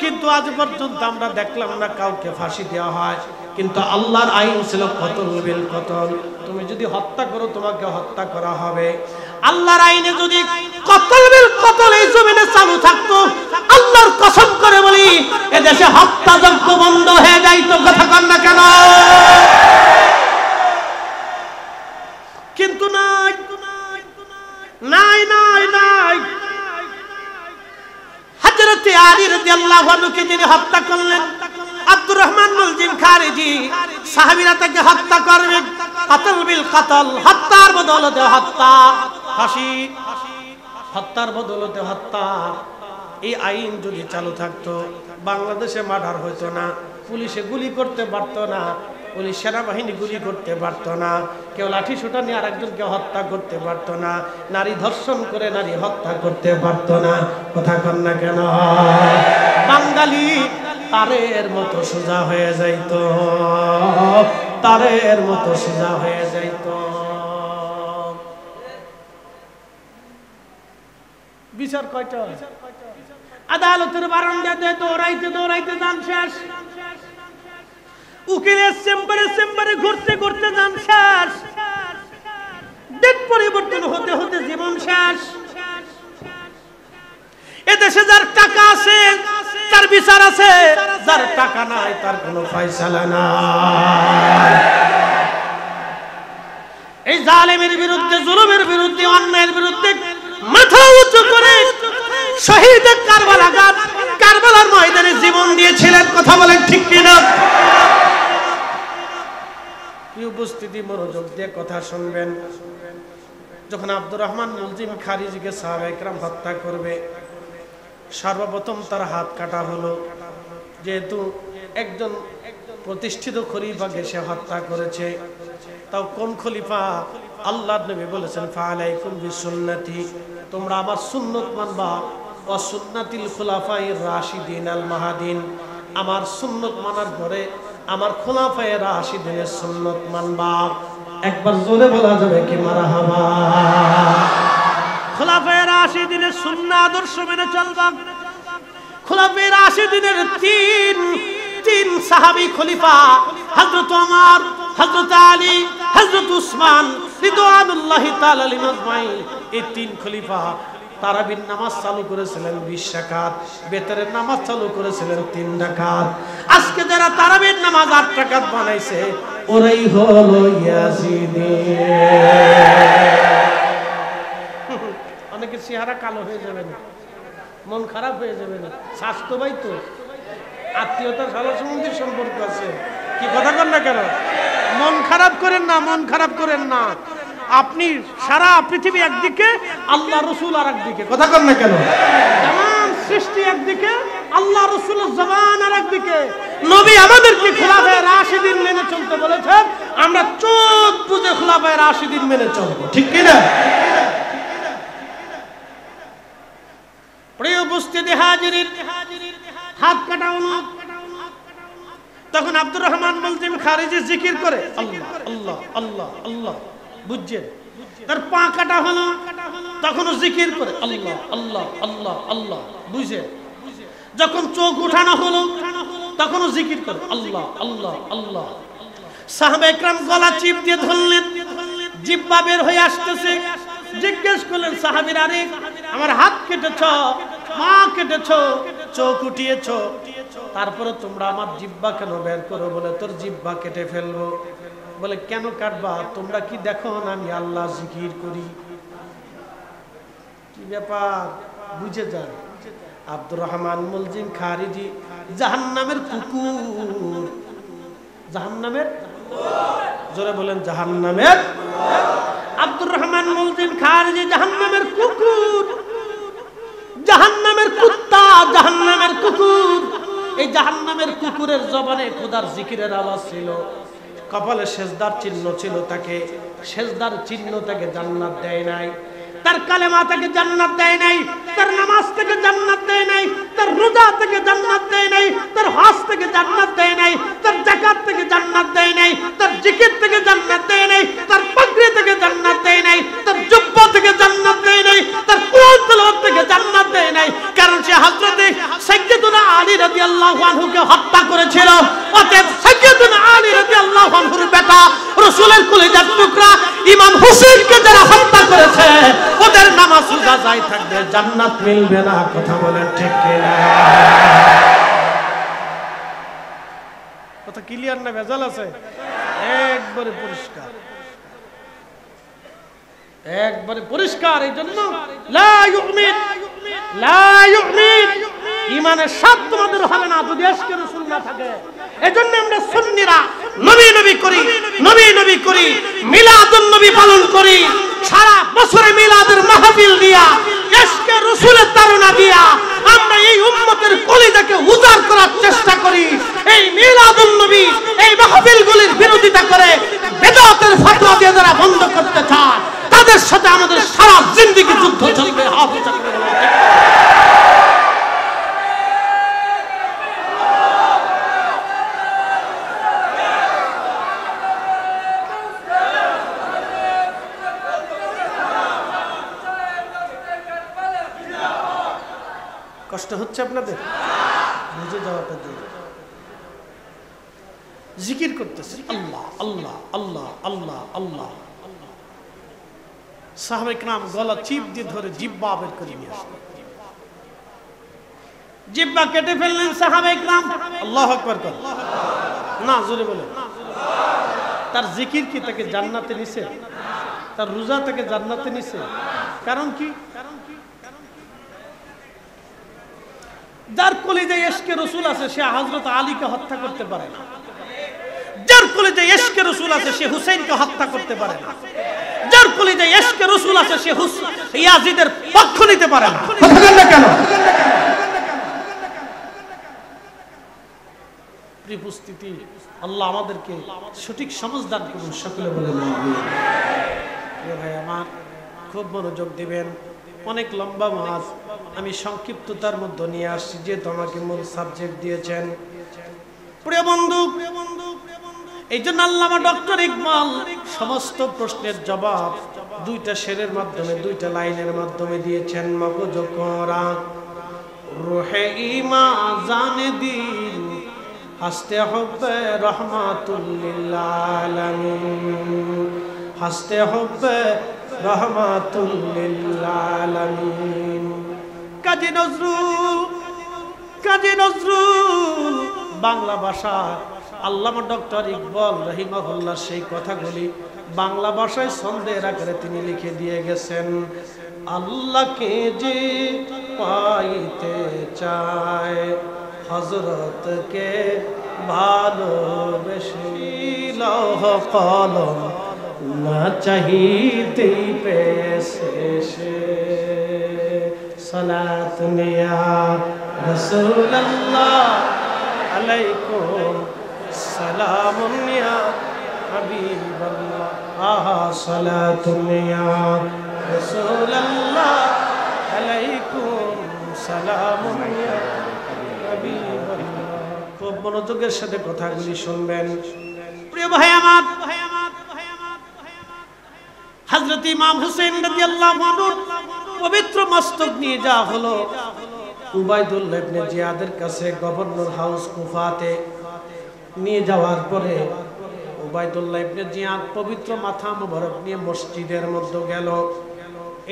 কিন্তু আজ পর্যন্ত আমরা দেখলাম না কাউকে ফাঁসি দেওয়া হয়। কিন্তু আল্লাহর আইন ছিল কতল বিল কতল, তুমি যদি হত্যা করো তোমাকে হত্যা করা হবে। আল্লাহর আইনে যদি কতল বিল কতল এই জমিনে চালু থাকতো, আল্লাহর কসম করে বলি এদেশে হত্যাযজ্ঞ বন্ধ হয়ে যাইতো। কথা কন না কেন? কিন্তু নাই নাই নাই নাই। হযরত আলী রাদিয়াল্লাহু আনহুকে যিনি হত্যা করলেন, আব্দুর রহমান মুলজিম খারিজি, সাহাবীরা তাকে হত্যা করবে। কতল বিল কতল, হত্যার বদলতে হত্যা, ফাঁসি, হত্যার বদলতে হত্যা। এই আইন যদি চালু থাকতো বাংলাদেশে মার্ডার হইতো না, পুলিশে গুলি করতে পারতো না, পুলিশ সেনাবাহিনী গুলি করতে পারতো না, কেউ লাঠি সোঁটা নিয়ে আরেকজনকে হত্যা করতে পারতো না, নারী ধর্ষণ করে নারী হত্যা করতে পারতো না। কথা কন না কেন? বাঙালি তারের মতো সোজা হয়ে যাইতো, তারের মতো সোজা হয়ে যাইতো। বিচার কয়টা? আদালতের বারান্দাতে দৌড়াইতে দৌড়াইতে যান শেষ, উকিলের চেম্বারে চেম্বারে ঘুরতে ঘুরতে যান শেষ, ডেট পরিবর্তন হতে হতে জীবন শেষ। এদেশে যার টাকা আছে তার বিচার আছে, যার টাকা নাই তার কোনো ফয়সালা নাই। এই জালেমের বিরুদ্ধে, জুলুমের বিরুদ্ধে, অন্যায়ের বিরুদ্ধে মাথা উঁচু করে শহীদ কারবালার ময়দানে জীবন দিয়েছিলেন। কথা বলেন ঠিক কিনা? উপস্থিতি মনোযোগ দিয়ে কথা শুনবেন। যখন আব্দুর রহমান মুলজিম খারিজিকে সাহাবায়ে কেরাম হত্যা করবে, সর্বপ্রথম তার হাত কাটা হলো। যেহেতু একজন প্রতিষ্ঠিত খলিফাকে সে হত্যা করেছে, তাও কোন খলিফা? আল্লাহর নবী বলেছেন ফালাইকুম বিসুন্নতি, তোমরা আমার সুন্নত মানবা, ওয়া সুন্নাতিল খুলাফায়ে রাশিদিন আল মাহাদিন, আমার সুন্নত মানার পরে আমার খুলাফায়ে রাশিদিনের সুন্নত মানবা। একবার জোরে বলা যাবে কি মারহাবা? খুলাফায়ে রাশিদিনের সুন্নাহ আদর্শ মেনে চলবা। খুলাফায়ে রাশিদিনের তিন সাহাবী খলিফা, হযরত ওমর, হযরত আলী, হযরত উসমান রিদওয়ানুল্লাহি তাআলা আলাইহিম আজমাইন, এই তিন খলিফা তারাবির নামাজ চালু করেছিলেন 20 রাকাত, বেতরের নামাজ চালু করেছিলেন 3 রাকাত। আজকে যারা তারাবির নামাজ 8 রাকাত বানাইছে ওরাই হলো ইয়াজিদি। অনেকের চেহারা কালো হয়ে যাবে না, মন খারাপ হয়ে যাবে না, স্বাস্থ্য ভাই তো আত্মীয়তার সরাসরি সম্পর্ক আছে। কি কথা কন না কেন? মন খারাপ করেন না, মন খারাপ করেন না। আপনি সারা পৃথিবী একদিকে, আল্লাহ রসুল আর একদিকে। কথা কন না কেন? তামাম সৃষ্টি একদিকে, আল্লাহ রসুলের জবান আর একদিকে। নবী আমাদেরকে খুলাফায়ে রাশিদিন মেনে চলতে বলেছেন, আমরা চোখ বুজে খুলাফায়ে রাশিদিন মেনে চলবো। ঠিক কি না? প্রিয় উপস্থিতি হাজিরিন, হাত কাটা হলো। তখন আব্দুর রহমান মুলজিম খারিজি জিকির করে আল্লাহ আল্লাহ আল্লাহ আল্লাহ, বুঝছেন? তার পা কাটা হলো, তখনও জিকির করে আল্লাহ আল্লাহ আল্লাহ আল্লাহ, বুঝছেন? যখন চোখ উঠানো হলো তখনও জিকির করে আল্লাহ আল্লাহ আল্লাহ। সাহাবা একরাম গলা চিপ দিয়ে ধরলেন, জিহ্বা বের হয়ে আসতেছে। জিজ্ঞেস করলেন সাহাবীরা, আরে আমার হাত কেটেছ, পা কেটেছ, চোখ উঠিয়েছ, তারপরে তোমরা আমার জিহ্বা কেন বের করো? বলে তোর জিহ্বা কেটে ফেলবো। বলে কেন কাটবা? তোমরা কি দেখো না আমি আল্লাহ জিকির করি? কি ব্যাপার? বুঝে যান। আব্দুর রহমান মুলজিম খারিজি জাহান্নামের কুকুর, জাহান্নামের, জোরে বলেন জাহান্নামের। আব্দুর রহমান মুলজিম খারিজি জাহান্নামের কুকুর, জাহান্নামের কুত্তা, জাহান্নামের কুকুর। এই জাহান্নামের কুকুরের জবানে খোদার জিকিরের আওয়াজ ছিল, কপালে সেজদার চিহ্ন ছিল, তাকে সেজদার চিহ্ন তাকে জান্নাত দেয় নাই। তার কালেমা থেকে জান্নাত দেয় নাই, তার নামাজ থেকে জান্নাত দেয় নাই, তার রোজা থেকে জান্নাত দেয় নাই, তার হজ থেকে জান্নাত দেয় নাই, তার যাকাত থেকে জান্নাত দেয় নাই, তার জিকির থেকে জান্নাত দেয় নাই, তার পাগড়ি থেকে জান্নাত দেয় নাই, তার জুব্বা থেকে জান্নাত দেয় নাই, তার কোরআন তেলাওয়াত থেকে জান্নাত দেয় নাই। কারণ সে হযরত সাইয়্যিদুনা আলী রাদিয়াল্লাহু আনহুকে হত্যা করেছিল। অতএব সাইয়্যিদুনা আলী রাদিয়াল্লাহু আনহুর বেটা রাসূলের কলিজার টুকরা ইমাম হুসাইনকে যারা হত্যা করেছে ওদের নামাজ রোজা যাই থাকবে, জান্নাত মিলবে না। কথা বলেন ঠিক কিনা? কথা ক্লিয়ার না ভেজাল আছে? একবারে পরিষ্কার, একবারে পরিষ্কার। এই জন্য লা ইউমিন, লা ইউমিন, ঈমানের স্বাদ তোমাদের হবে না যদি আজকে রাসূল না থাকে। এজন্য আমরা সুন্নিরা নবী নবী করি, নবী নবী করি, মিলাদুন নবী পালন করি, সারা বছরে মিলাদের মাহফিল দিয়া, ইশকে রাসূলের তাড়না দিয়া আমরা এই উম্মতের কলিজাকে উজাড় করার চেষ্টা করি। এই মিলাদুন নবী, এই মাহফিলগুলির বিরোধিতা করে বেদাতের ফতোয়া দিয়ে যারা বন্ধ করতে চায় তাদের সাথে আমাদের সারা জিন্দেগি যুদ্ধ চলবে। কষ্ট হচ্ছে আপনাদের? বুঝে যাওয়াটা দিয়ে জিকির করতেছে আল্লাহ আল্লাহ আল্লাহ আল্লাহ আল্লাহ। সাহাবায়ে কেরাম গলা চিপ দিয়ে ধরে জিহ্বা বের করে নিয়ে আসলেন, জিহ্বা কেটে ফেললেন সাহাবায়ে কেরাম। আল্লাহু আকবার কর না, জোরে বলেন। তার জিকির কি তাকে জান্নাতে নিছে? তার রোজা তাকে জান্নাতে নিছে? কারণ কি? যার কলিজায় ইশকে রাসূল আছে সে হযরত আলীকে হত্যা করতে পারে না। যার কলিজায় ইশকে রাসূল আছে সে হুসাইনকে হত্যা করতে পারে না। যার কলিজায় ইশকে রাসূল আছে সে ইয়াজিদের পক্ষ নিতে পারে না। কথা বলেন না কেন? প্রিয় উপস্থিতি, আল্লাহ আমাদেরকে সঠিক সমঝ দান করুন। সকলে বলেন আমিন। প্রিয় ভাই আমার, খুব মনোযোগ দিবেন। অনেক লম্বা মাস আমি সংক্ষিপ্ততার মধ্যে নিয়ে আসছি, যে তোমাকে মূল সাবজেক্ট দিয়েছেন। প্রিয় বন্ধু, এই জন্য আল্লামা ডক্টর ইকবাল সমস্ত প্রশ্নের জবাব দুইটা শেরের মাধ্যমে, দুইটা লাইনের মাধ্যমে দিয়েছেন। মগজ কোরা রুহে ঈমা জানে দিন হাসতে হবে রহমাতুল লিল আলামিন, হাসতে হবে রহমাতুল লিল আলামিন। কাজী নজরুল, কাজী নজরুল বাংলা ভাষা আল্লামা ডক্টর ইকবাল রাহিমাহুল্লাহ সেই কথাগুলি বাংলা ভাষায় ছন্দের আকারে তিনি লিখে দিয়ে গেছেন। আল্লাহকে যে পাইতে চায় হযরতকে ভালোবেসে লৌহ কলম না চাহিতেই পেয়েছে সে। সালাতুন ইয়া রাসূলুল্লাহ আলাইকুম সালামুন ইয়া হাবিবাল্লাহ, আহা সালাতুন ইয়া রাসূলুল্লাহ আলাইকুম সালামুন ইয়া হাবিবাল্লাহ। খুব মনোযোগের সাথে কথাগুলি শুনবেন। প্রিয় ভাই আমার, হযরত ইমাম হুসাইন রাদিয়াল্লাহু আনহু পবিত্র মস্তক নিয়ে যাওয়া হলো উবাইদুল্লাহ ইবনে জিয়াদের কাছে, গভর্নর হাউস কুফাতে নিয়ে যাওয়ার পরে উবাইদুল্লাহ ইবনে জিয়াদ পবিত্র মাথা মোবারক নিয়ে মসজিদের মধ্যে গেল।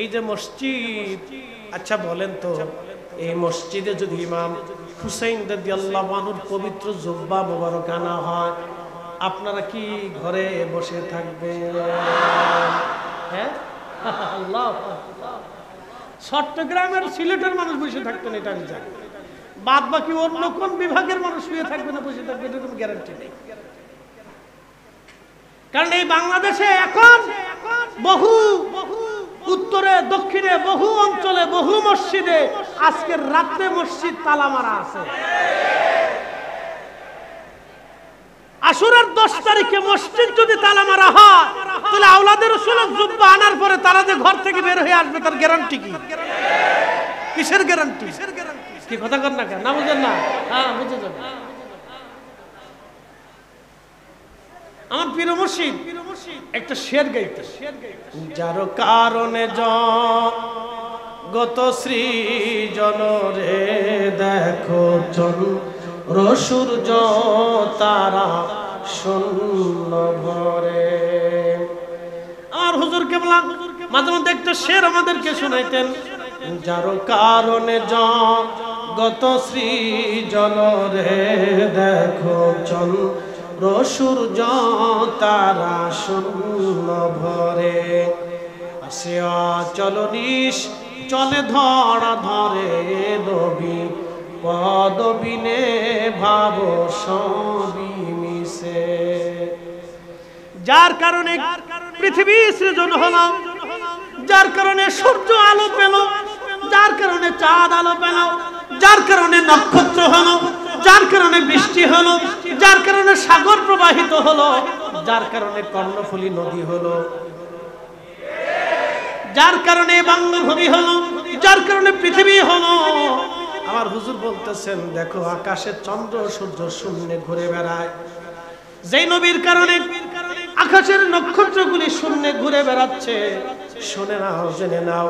এই যে মসজিদ, আচ্ছা বলেন তো, এই মসজিদে যদি ইমাম হুসাইন রাদিয়াল্লাহু আনহুর পবিত্র জুব্বা মোবারক আনা হয়, আপনারা কি ঘরে বসে থাকবেন? হ্যাঁ, আল্লাহ। চট্টগ্রামের সিলেটের মানুষ বসে থাকতেন এটা আমি জানি, বাদ বাকি অন্য কোন বিভাগের মানুষ শুয়ে থাকবে না বসে থাকবে এটা কোনো গ্যারান্টি নেই। কারণ এই বাংলাদেশে এখন বহু উত্তরে দক্ষিণে বহু অঞ্চলে বহু মসজিদে আজকের রাতে মসজিদ তালা মারা আছে। আশুরার 10 তারিখে মসজিদ যদি তালা মারা হয় তাহলে আওলাদের রাসূলের জুব্বা আনার পরে তারা যে ঘর থেকে বের হয়ে আসবে তার গ্যারান্টি কি? কিসের গ্যারান্টি? কি কথা কর না কেন? না বুঝেন না? হ্যাঁ বুঝে যাবে। আমার পীর মুর্শিদ একটা শের গাইতে, যার কারণে জগত সৃজন রে দেখো চন্দ্র সূর্য তারা শূন্য ভরে। আর হুজুর কেবলা মাঝে মধ্যে একটা শের আমাদেরকে শোনাইতেন, যার কারণে জগত সৃজন রে দেখো চন্দ্র সূর্য তারা শূন্য ভরে। আসে অচল নিশ চলে ধরা ধরে নবী পদবিনে ভাব সবই মিশে। যার কারণে পৃথিবী সৃজন হলো, যার কারণে সূর্য আলো পেল, যার কারণে চাঁদ আলো পেল, যার কারণে নক্ষত্র হলো, যার কারণে বৃষ্টি হলো, যার কারণে সাগর প্রবাহিত হলো, যার কারণে কর্ণফুলী নদী হলো, যার কারণে বাংলাভূমি হলো, যার কারণে পৃথিবী হলো। আমার হুজুর বলতেছেন দেখো আকাশে চন্দ্র সূর্য শূন্যে ঘুরে বেড়ায়। যেই নবীর কারণে আকাশের নক্ষত্রগুলি শূন্যে ঘুরে বেড়াচ্ছে, শুনে নাও জেনে নাও,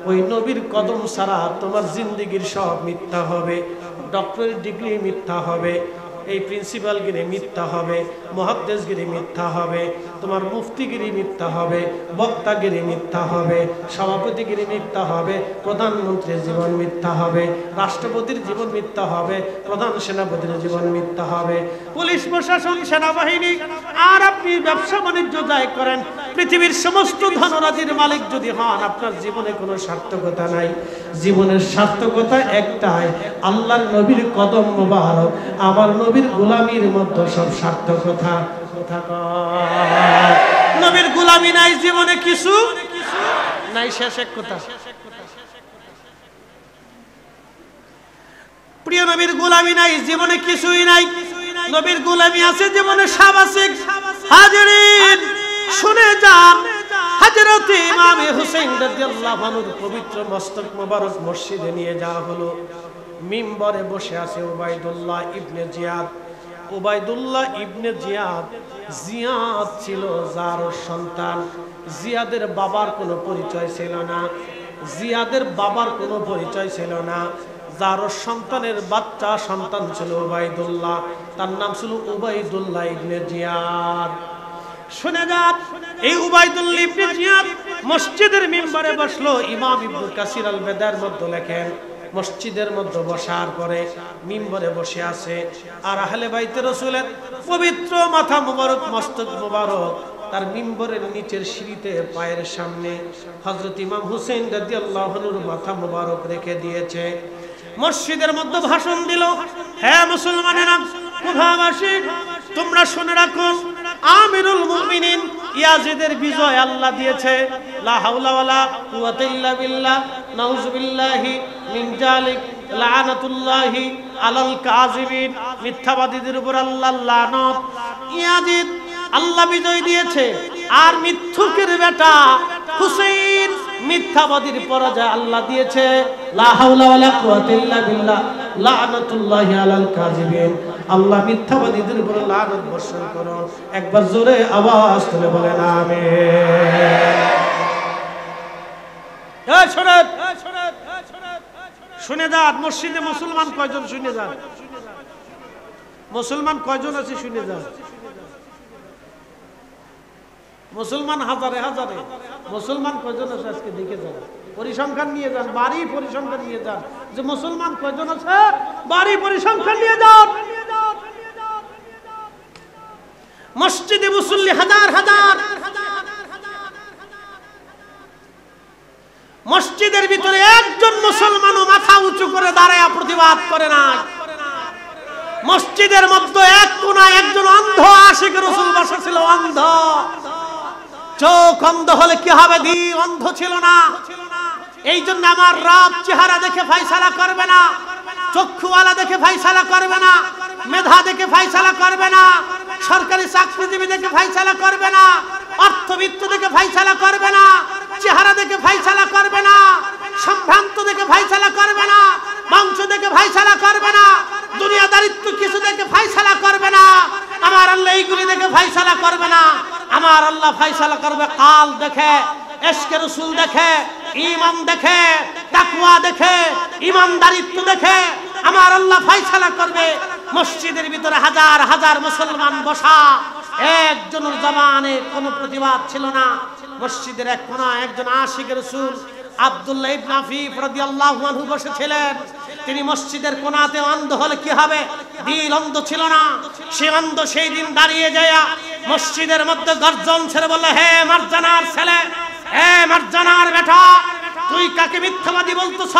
ওই নবীর কদম ছাড়া তোমার জিন্দেগির সব মিথ্যা হবে। ডক্টরের ডিগ্রি মিথ্যা হবে, এই প্রিন্সিপালগিরি মিথ্যা হবে, মুহাদ্দিসগিরি মিথ্যা হবে, তোমার মুফতিগিরি মিথ্যা হবে, বক্তাগিরি মিথ্যা হবে, সভাপতিগিরি মিথ্যা হবে, প্রধানমন্ত্রীর জীবন মিথ্যা হবে, রাষ্ট্রপতির জীবন মিথ্যা হবে, প্রধান সেনাপতির জীবন মিথ্যা হবে, পুলিশ প্রশাসন সেনাবাহিনী। আর আপনি ব্যবসা বাণিজ্য যাই করেন, পৃথিবীর সমস্ত ধনরাজির মালিক যদি হন, আপনার জীবনে কোনো সার্থকতা নাই। জীবনের সার্থকতা একটাই, আল্লাহর নবীর কদম মোবারক, আমার নবীর গোলামির মধ্যে সব সার্থকতা। নবীর গোলামি নাই জীবনে কিছু নাই। শেষ এক কথা, প্রিয় নবীর গোলামি নাই জীবনে কিছুই নাই। নবীর গোলামি আছে জীবনে সব আছে। হাজিরিন শুনে যান, হযরত ইমাম হুসাইন রাদিয়াল্লাহু আনহুর পবিত্র মস্তক মোবারক মসজিদে নিয়ে যাওয়া হলো। মিম্বরে বসে আছে উবাইদুল্লাহ ইবনে জিয়াদ। উবাইদুল্লাহ ইবনে জিয়াদ, জিয়াদ ছিল যার সন্তান। জিয়াদের বাবার কোনো পরিচয় ছিল না, জিয়াদের বাবার কোনো পরিচয় ছিল না। যার সন্তানের বাচ্চা সন্তান ছিল উবাইদুল্লাহ, তার নাম ছিল উবাইদুল্লাহ ইবনে জিয়াদ। শুনে যান, এই উবাইদুল্লাহ ইবনে জিয়াদ মসজিদের মিম্বরে বসলো। ইমাম ইবনে কাসির আল বেদার মধ্যে লেখেন, মসজিদের মধ্যে বসার পরে মিম্বরে বসে আছে, আর আহলে বাইতে রাসূলের পবিত্র মাথা মোবারক মস্তক মোবারক তার মিম্বরের নিচের সিঁড়িতে পায়ের সামনে হযরত ইমাম হুসাইন রাদিয়াল্লাহু আনহুর মাথা মোবারক রেখে দিয়েছে। মসজিদের মধ্যে ভাষণ দিল, হে মুসলমানেরা, কুফাবাসী, তোমরা শুনে রাখো, আমিরুল মুমিনিন ইয়াজিদের বিজয় আল্লাহ দিয়েছে। লা হাওলা ওয়ালা কুওয়াতা ইল্লা বিল্লাহ, নাউযুবিল্লাহি মিন যালিক, লানাতুল্লাহি আলাল কাযিবিন। মিথ্যাবাদীদের উপর আল্লাহর লানত। ইয়াজিদ আল্লাহ বিজয় দিয়েছে, আর মিথ্যুকের বেটা হুসাইন মিথ্যাবাদীর পরাজয় আল্লাহ দিয়েছে। লা হাওলা ওয়ালা কুওয়াতা ইল্লা বিল্লাহ, লানাতুল্লাহি আলাল কাযিবিন। আল্লাহ মিথ্যাবাদীদের উপর লানত বর্ষণ করুন। একবার জোরে আওয়াজ তুলে বলেন আমিন। এই শুনেন, শুনে যান, মসজিদে মুসলমান কয়জন শুনে যান, মুসলমান কয়জন আছে শুনে যান। মুসলমান হাজারে হাজারে, মুসলমান কয়জন আছে আজকে দেখে যান, পরিসংখ্যান নিয়ে যান, বাড়ি পরিসংখ্যান নিয়ে যান, যে মুসলমান কয়জন আছে বাড়ি পরিসংখ্যান নিয়ে যান। মসজিদে মুসল্লি হাজার হাজার, মসজিদের ভিতরে একজন মুসলমানও মাথা উঁচু করে দাঁড়ায় প্রতিবাদ করে না। মসজিদের মধ্যে এক কোনায় একজন অন্ধ আশিক রাসূল বসা ছিল, অন্ধ। চোখ অন্ধ হলে কি হবে, অন্ধ ছিল না। এই জন্য আমার রব চেহারা দেখে ফয়সালা করবে না, চক্ষুওয়ালা দেখে ফয়সালা করবে না, মেধা দেখে ফয়সালা করবে না, সরকারি চাকরিজীবী দেখে ফয়সালা করবে না। অর্থবিত্ত দেখে ফাইসালা করবে না, চেহারা দেখে ফাইসালা করবে না, সম্ভ্রান্ত দেখে ফাইসালা করবে না, বংশ দেখে ফাইসালা করবে না, দুনিয়াদারিত্ব কিছু দেখে ফাইসালা করবে না। আমার আল্লাহ এইগুলি দেখে ফাইসালা করবে না। আমার আল্লাহ ফাইসালা করবে কাল দেখে, ইশকে রাসূল দেখে, ঈমান দেখে, তাকওয়া দেখে, ঈমানদারিত্ব দেখে। আমার আল্লাহ ফাইসালা করবে। মসজিদের ভিতরে হাজার হাজার মুসলমান বসা, একজনের জবানে কোনো প্রতিবাদ ছিল না। মসজিদের এক কোণায় একজন আশিক রাসূল আব্দুল্লাহ ইবনে আফিফ রাদিয়াল্লাহু আনহু বসেছিলেন। তিনি মসজিদের কোণাতে অন্ধ হলে কি হবে, দিল অন্ধ ছিল না। সে অন্ধ সেই দিন দাঁড়িয়ে যায় মসজিদের মধ্যে গর্জন ছেড়ে বলল, হে মারজানার ছেলে, হে মারজানার বেটা, তুই কাকে মিথ্যাবাদী বলতেছ?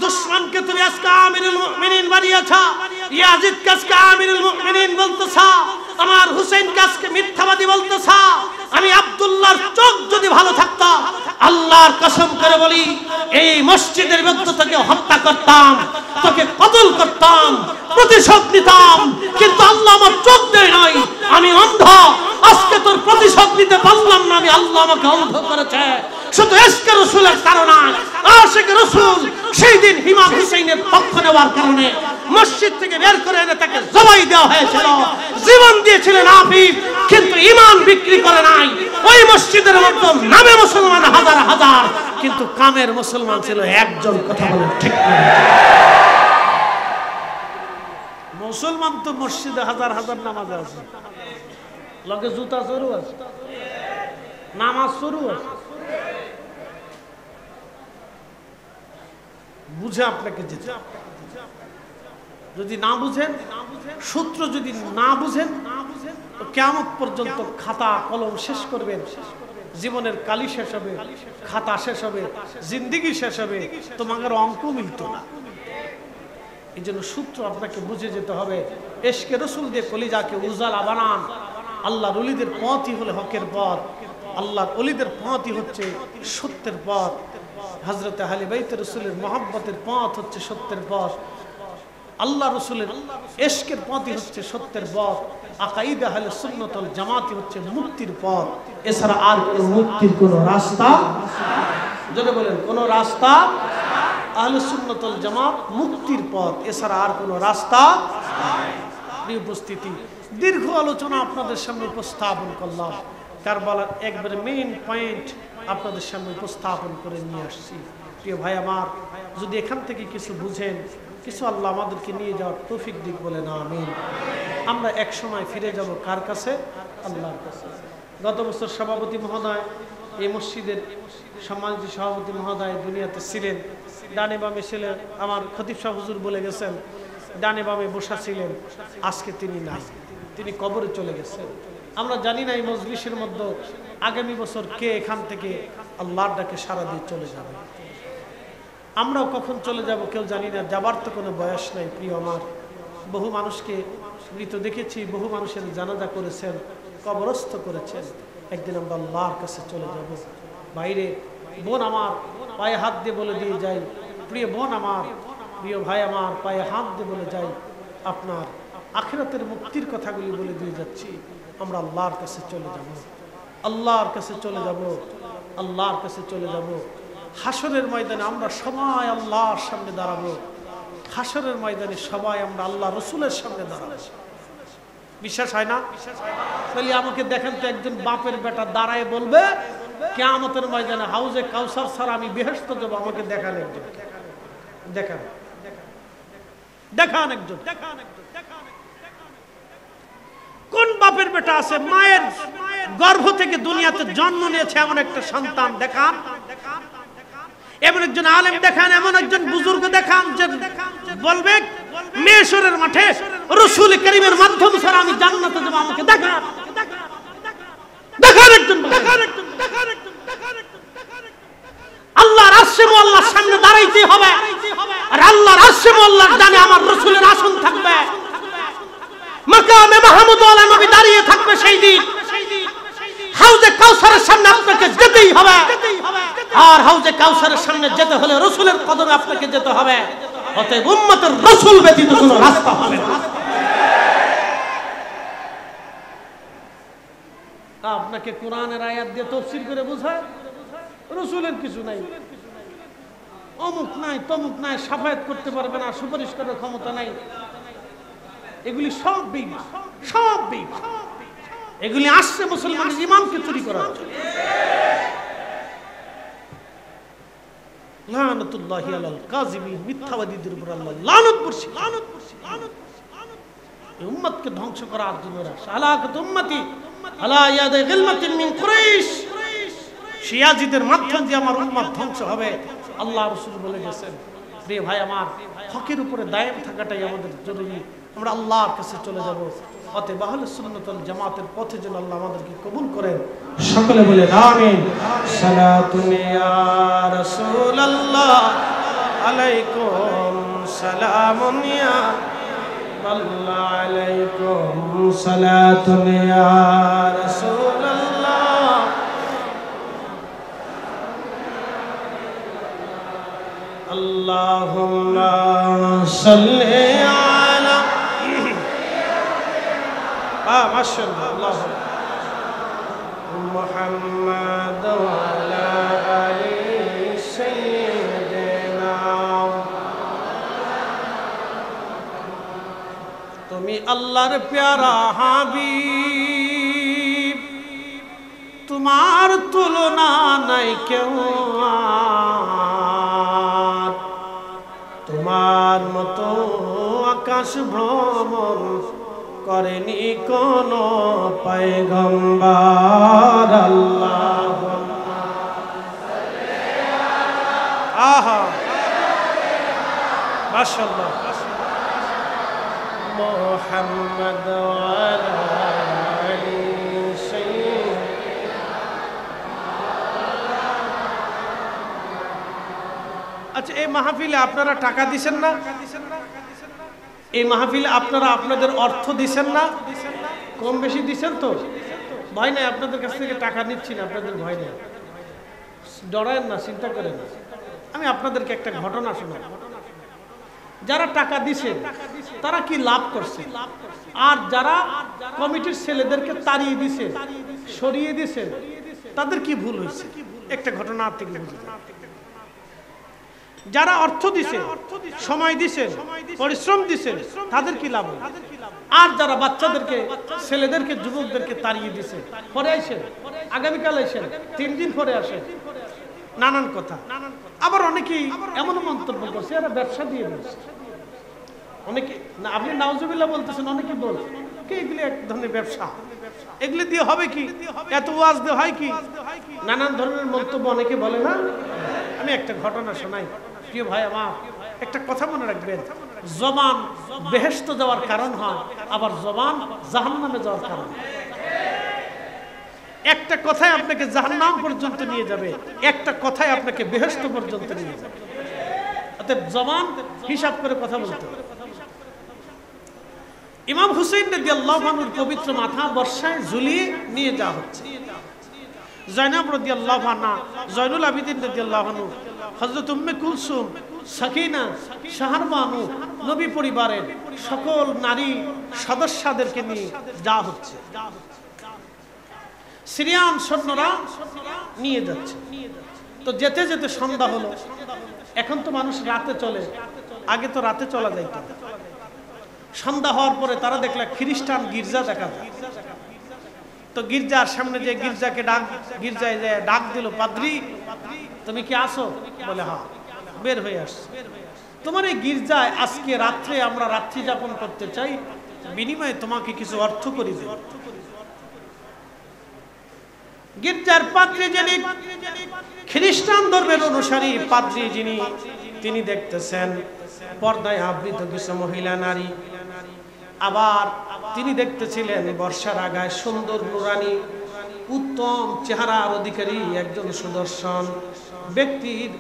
দুশমনকে তুমি আজকে আমিরুল মুমিনিন বানিয়েছ, ইয়াজিদকে আজকে আমিরুল মুমিনিন বলতেছ, আমার হুসাইনকে আজকে মিথ্যাবাদী বলতেছ। আমি আব্দুল্লাহর চোখ যদি ভালো থাকতো, আল্লাহর কসম করে বলি এই মসজিদের মধ্যে তোকে হত্যা করতাম, তোকে কতল করতাম, প্রতিশোধ নিতাম। কিন্তু আল্লাহ আমার চোখ দেয় নাই, আমি অন্ধ। আজকে তোর প্রতিশোধ নিতে পারলাম না, আমি আল্লাহ আমাকে অন্ধ করেছে। শুধু ইশকে রাসূলের কারণে আশিক রাসূল সেই দিন ইমাম হুসাইনের পক্ষ নেওয়ার কারণে মসজিদ থেকে বের করে এনে তাকে জবাই দেওয়া হয়েছিল। জীবন দিয়েছিলেন আফিফ, কিন্তু ঈমান বিক্রি করে নাই। ওই মসজিদের মধ্যে নামে মুসলমান হাজার হাজার, কিন্তু কামের মুসলমান ছিল একজন। কথা বলেন ঠিক না? মুসলমান তো মসজিদে হাজার হাজার নামাজ আছে, লগে জুতা চোরও আছে, নামাজ চোরও আছে। বুঝে আপনাকে যেতে, যদি না বুঝেন, সূত্র যদি না বুঝেন, কিয়ামত পর্যন্ত খাতা কলম শেষ করবেন, জীবনের কালি শেষ হবে, খাতা শেষ হবে, জিন্দেগি শেষ হবে, তোমাদের অঙ্ক মিলত না। এই জন্য সূত্র আপনাকে বুঝে যেতে হবে। ইশকে রাসূল দিয়ে কলিজাকে উজালা বানান। আল্লাহর ওলিদের পথই হলো হকের পথ, আল্লাহর ওলিদের পথই হচ্ছে সত্যের পথ। হযরত আহলে বাইত রাসূলের মহব্বতের পথ হচ্ছে সত্যের পথ। আল্লাহ রাসূলের ইশকের পথই হচ্ছে সত্যের পথ। আকাইদা আহলে সুন্নাত ওয়াল জামাতই হচ্ছে মুক্তির পথ। এছাড়া আর কোনো মুক্তির কোনো রাস্তা, যদি বলেন কোনো রাস্তা, আহলে সুন্নাত ওয়াল জামাত মুক্তির পথ, এছাড়া আর কোনো রাস্তা নাই। প্রিয় উপস্থিতি, দীর্ঘ আলোচনা আপনাদের সামনে উপস্থাপন করলাম। কারবালার একবারে মেইন পয়েন্ট আপনাদের সামনে উপস্থাপন করে নিয়ে আসছি। প্রিয় ভাই আমার, যদি এখান থেকে কিছু বুঝেন, কিছু আল্লাহ আমাদেরকে নিয়ে যাওয়ার তৌফিক দিক, বলে না আমিন। আমরা এক সময় ফিরে যাব কার কাছে? আল্লাহর কাছে। গত বছর সভাপতি মহোদয়, এই মসজিদের সম্মানিত সভাপতি মহোদয় দুনিয়াতে ছিলেন। ডানে বামে ছিলেন, আমার খতিব সাহেব হুজুর বলে গেছেন, ডানে বামে বসা ছিলেন। আজকে তিনি নাই, তিনি কবরে চলে গেছেন। আমরা জানি না এই মজলিসের মধ্যে আগামী বছর কে এখান থেকে আল্লাহর ডাকে সারা দিয়ে চলে যাবে। আমরাও কখন চলে যাব কেউ জানি না, যাবার তো কোনো বয়স নাই। প্রিয় আমার, বহু মানুষকে মৃত দেখেছি, বহু মানুষের জানাজা করেছেন, কবরস্থ করেছেন। একদিন আমরা আল্লাহর কাছে চলে যাব। বাইরে বোন আমার পায়ে হাত দিয়ে বলে দিয়ে যাই, প্রিয় বোন আমার, প্রিয় ভাই আমার, পায়ে হাত দিয়ে বলে যাই, আপনার আখিরাতের মুক্তির কথাগুলি বলে দিয়ে যাচ্ছি। আমরা আল্লাহর কাছে চলে যাব, আল্লাহর কাছে চলে যাব, আল্লাহর কাছে চলে যাব। হাসরের ময়দানে আমরা সবাই আল্লাহর সামনে দাঁড়াবো। হাসরের ময়দানে সবাই আমরা আল্লাহ রসুলের সামনে দাঁড়াবো। বিশ্বাস হয় না? তাহলে আমাকে দেখেন তো, একজন বাপের বেটা দাঁড়ায় বলবে কিয়ামতের ময়দানে হাউজে কাউসার ছাড়া আমি বেহেশতে যাব, আমাকে দেখান একজন, দেখান, দেখান একজন। কোন বাপের বেটা আছে মায়ের গর্ভ থেকে দুনিয়াতে জন্ম নিয়েছে এমন একটা সন্তান দেখান, এমন একজন আলেম দেখান, এমন একজন বুজুর্গ দেখান যে বলবে মেশরের মাঠে রাসূল করিমের মাধ্যমে ছাড়া আমি জান্নাতে যাব, আমাকে দেখান, দেখান একজন, দেখান একজন। আল্লাহর আরশে মুআল্লার সামনে দাঁড়াইতে হবে, আর আল্লাহর আরশে মুআল্লার ডানে আমার রাসূলের আসন থাকবে, মাকামে মাহমুদ ওয়ালা নবী দাঁড়িয়ে থাকবে সেই দিন। হাউজে কাউসারের সামনে আপনাকে যেতেই হবে, আর হাউজে কাউসারের সামনে যেতে হলে রাসূলের কদমে আপনাকে যেতে হবে। অতএব উম্মতের রাসূল ব্যতীত কোনো রাস্তা হবে না। আপনাকে আপনাকে কোরআনের আয়াত দিয়ে তাফসীর করে বোঝায় রাসূলের কিছু নাই, অমুক নাই তমুক নাই, শাফায়াত করতে পারবে না, সুপারিশ করার ক্ষমতা নাই, এগুলি সব বেঈমান, সব বেঈমান। এগুলি আসছে মুসলমানের ঈমানকে চুরি করার জন্য। লানাতুল্লাহি আলাল কাযিবিন, মিথ্যাবাদীদের উপর আল্লাহ লানত বর্ষি, লানত বর্ষি, লানত। এই উম্মতকে ধ্বংস করার জন্য হালাকাত উম্মতি আলা ইয়াদি গিলমাতিন মিন কুরাইশ, শিয়াজিদের মাধ্যম দিয়ে আমার উম্মত ধ্বংস হবে, আল্লাহ রাসূল বলে গেছেন। প্রিয় ভাই আমার, হকের উপরে দায়েম থাকাটাই আমাদের জরুরি। আমরা আল্লাহর কাছে চলে যাব। অতএব আহলুস সুন্নাত ওয়াল জামাতের পথে যেন আল্লাহ আমাদেরকে কবুল করেন। সকলে বলে আমিন। সালাতুন ইয়া রাসূলুল্লাহ আলাইকুম সালামুন ইয়া আল্লাহ আলাইকুম সালাতুন ইয়া রাসূলুল্লাহ। আল্লাহুম্মা সাল্লি আলা মাশাআল্লাহ মুহাম্মাদ ওয়া আলা আলি সাইয়্যিদিনা। তুমি আল্লাহর প্যারা হাবিব, তোমার তুলনা নাই কেউ আর, তোমার মতো আকাশ ভ্রমণ করেনি কোন পয়গম্বর। আল্লাহুম্মা আহা মাশাআল্লাহ মুহাম্মদ ওয়া আলা আলি সাইয়্যিদিনা। আচ্ছা, এই মাহফিলে আপনারা টাকা দিবেন না? এই মাহফিলে আপনারা আপনাদের অর্থ দিবেন না? কম বেশি দিবেন তো? ভয় নাই, আপনাদের কাছ থেকে টাকা নিচ্ছি না, আপনাদের ভয় নেই, ডরায়েন না, চিন্তা করেন না। আমি আপনাদেরকে একটা ঘটনা শোনাই। যারা টাকা দিছে তারা কি লাভ করছে, আর যারা কমিটির ছেলেদেরকে তাড়িয়ে দিছে, সরিয়ে দিছে, তাদের কি ভুল হয়েছে? একটা ঘটনা থেকে বুঝে যান। যারা অর্থ দিছে, সময় দিছে, পরিশ্রম দিছে, তাদের কি লাভ? আর যারা বাচ্চাদেরকে, ছেলেদেরকে, যুবকদেরকে তাড়িয়ে দিছে, পরে আইসেন, আগামীকাল আইসেন, 3 দিন পরে আসেন, নানান কথা। আবার অনেকেই এমন মন্তব্য করছে এরা ব্যবসা দিয়ে দিচ্ছে। অনেকে না, আপনি নাউজুবিল্লাহ বলতেছেন, অনেকে বলে কি এগুলি এক ধরনের ব্যবসা, এগুলি দিয়ে হবে কি, এত ওয়াজ দিয়ে হয় কি, নানান ধরনের মন্তব্য অনেকে বলে না। আমি একটা ঘটনা শোনাই। প্রিয় ভাই আমার, একটা কথা মনে রাখবেন, জবান বেহেশত যাওয়ার কারণ হয়, আবার জবান জাহান্নামে যাওয়ার কারণ। একটা কথাই আপনাকে জাহান্নাম পর্যন্ত নিয়ে যাবে, একটা কথাই আপনাকে বেহেশত পর্যন্ত নিয়ে যাবে। অতএব জবান হিসাব করে কথা বলতে হবে। ইমাম হুসাইন রাদিয়াল্লাহু আনহুর পবিত্র মাথা বর্ষায় ঝুলিয়ে নিয়ে যাওয়া হচ্ছে। জাইনাব রাদিয়াল্লাহু আনহা, জয়নুল আবিদিন রাদিয়াল্লাহু আনহু, হযরত উম্মে কুলসুম, সাকিনা, শাহরবানু, নবী পরিবারের সকল নারী সদস্যদেরকে নিয়ে যাওয়া হচ্ছে। সিরিয়ান সৈন্যরা নিয়ে যাচ্ছে। তো যেতে যেতে সন্ধ্যা হলো। এখন তো মানুষ রাতে চলে, আগে তো রাতে চলা যাইত। সন্ধ্যা হওয়ার পরে তারা দেখলো খ্রিস্টান গির্জা দেখা যায়। তো গির্জার সামনে যে গির্জাকে গির্জায় যে ডাক দিল, পাদ্রী তুমি কি আসো? বলে হ্যাঁ, বের হয়ে আসছে। তোমার এই গির্জায় আজকে রাত্রে আমরা রাত্রি যাপন করতে চাই, বিনিময়ে তোমাকে কিছু অর্থ করে দেব। গির্জার পাদ্রী যিনি খ্রিস্টান ধর্মের অনুসারী, পাদ্রী যিনি, তিনি দেখতেছেন পর্দায় আবৃত কিছু মহিলা নারী। আবার তিনি দেখতেছিলেন বর্ষার আগায় সুন্দর নুরানি উত্তম চেহারার অধিকারী একজন সুদর্শন ব্যক্তির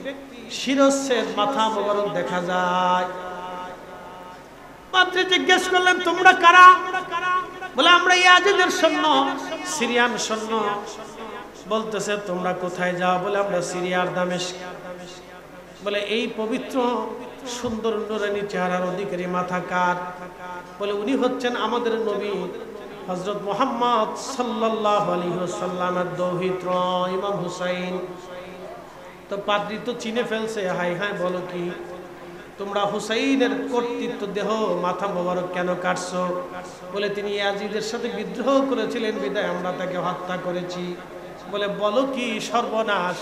শিরচ্ছেদ মাথা মোবারক দেখা যায়। পাদ্রী জিজ্ঞেস করলেন, তোমরা কারা? বলে, আমরা ইয়াজিদের সৈন্য, সিরিয়ান সৈন্য। বলতেছে, তোমরা কোথায় যাও? বলে, আমরা সিরিয়ার দামেস্ক। বলে, এই পবিত্র সুন্দর নুরানি চেহারার অধিকারী মাথা কার? বলে, উনি হচ্ছেন আমাদের নবী হযরত মুহাম্মদ সাল্লাল্লাহু আলাইহি ওয়াসাল্লামের দৌহিত্র ইমাম হুসাইন। তো পাদ্রী তো চিনে ফেলছে, হাই হাই বলো কি তোমরা হুসাইনের কর্তৃত্ব দেহ মাথা মোবারক কেন কাটছো? বলে তিনি ইয়াজিদের সাথে বিদ্রোহ করেছিলেন বিদায় আমরা তাকে হত্যা করেছি। বলে বলো কি সর্বনাশ,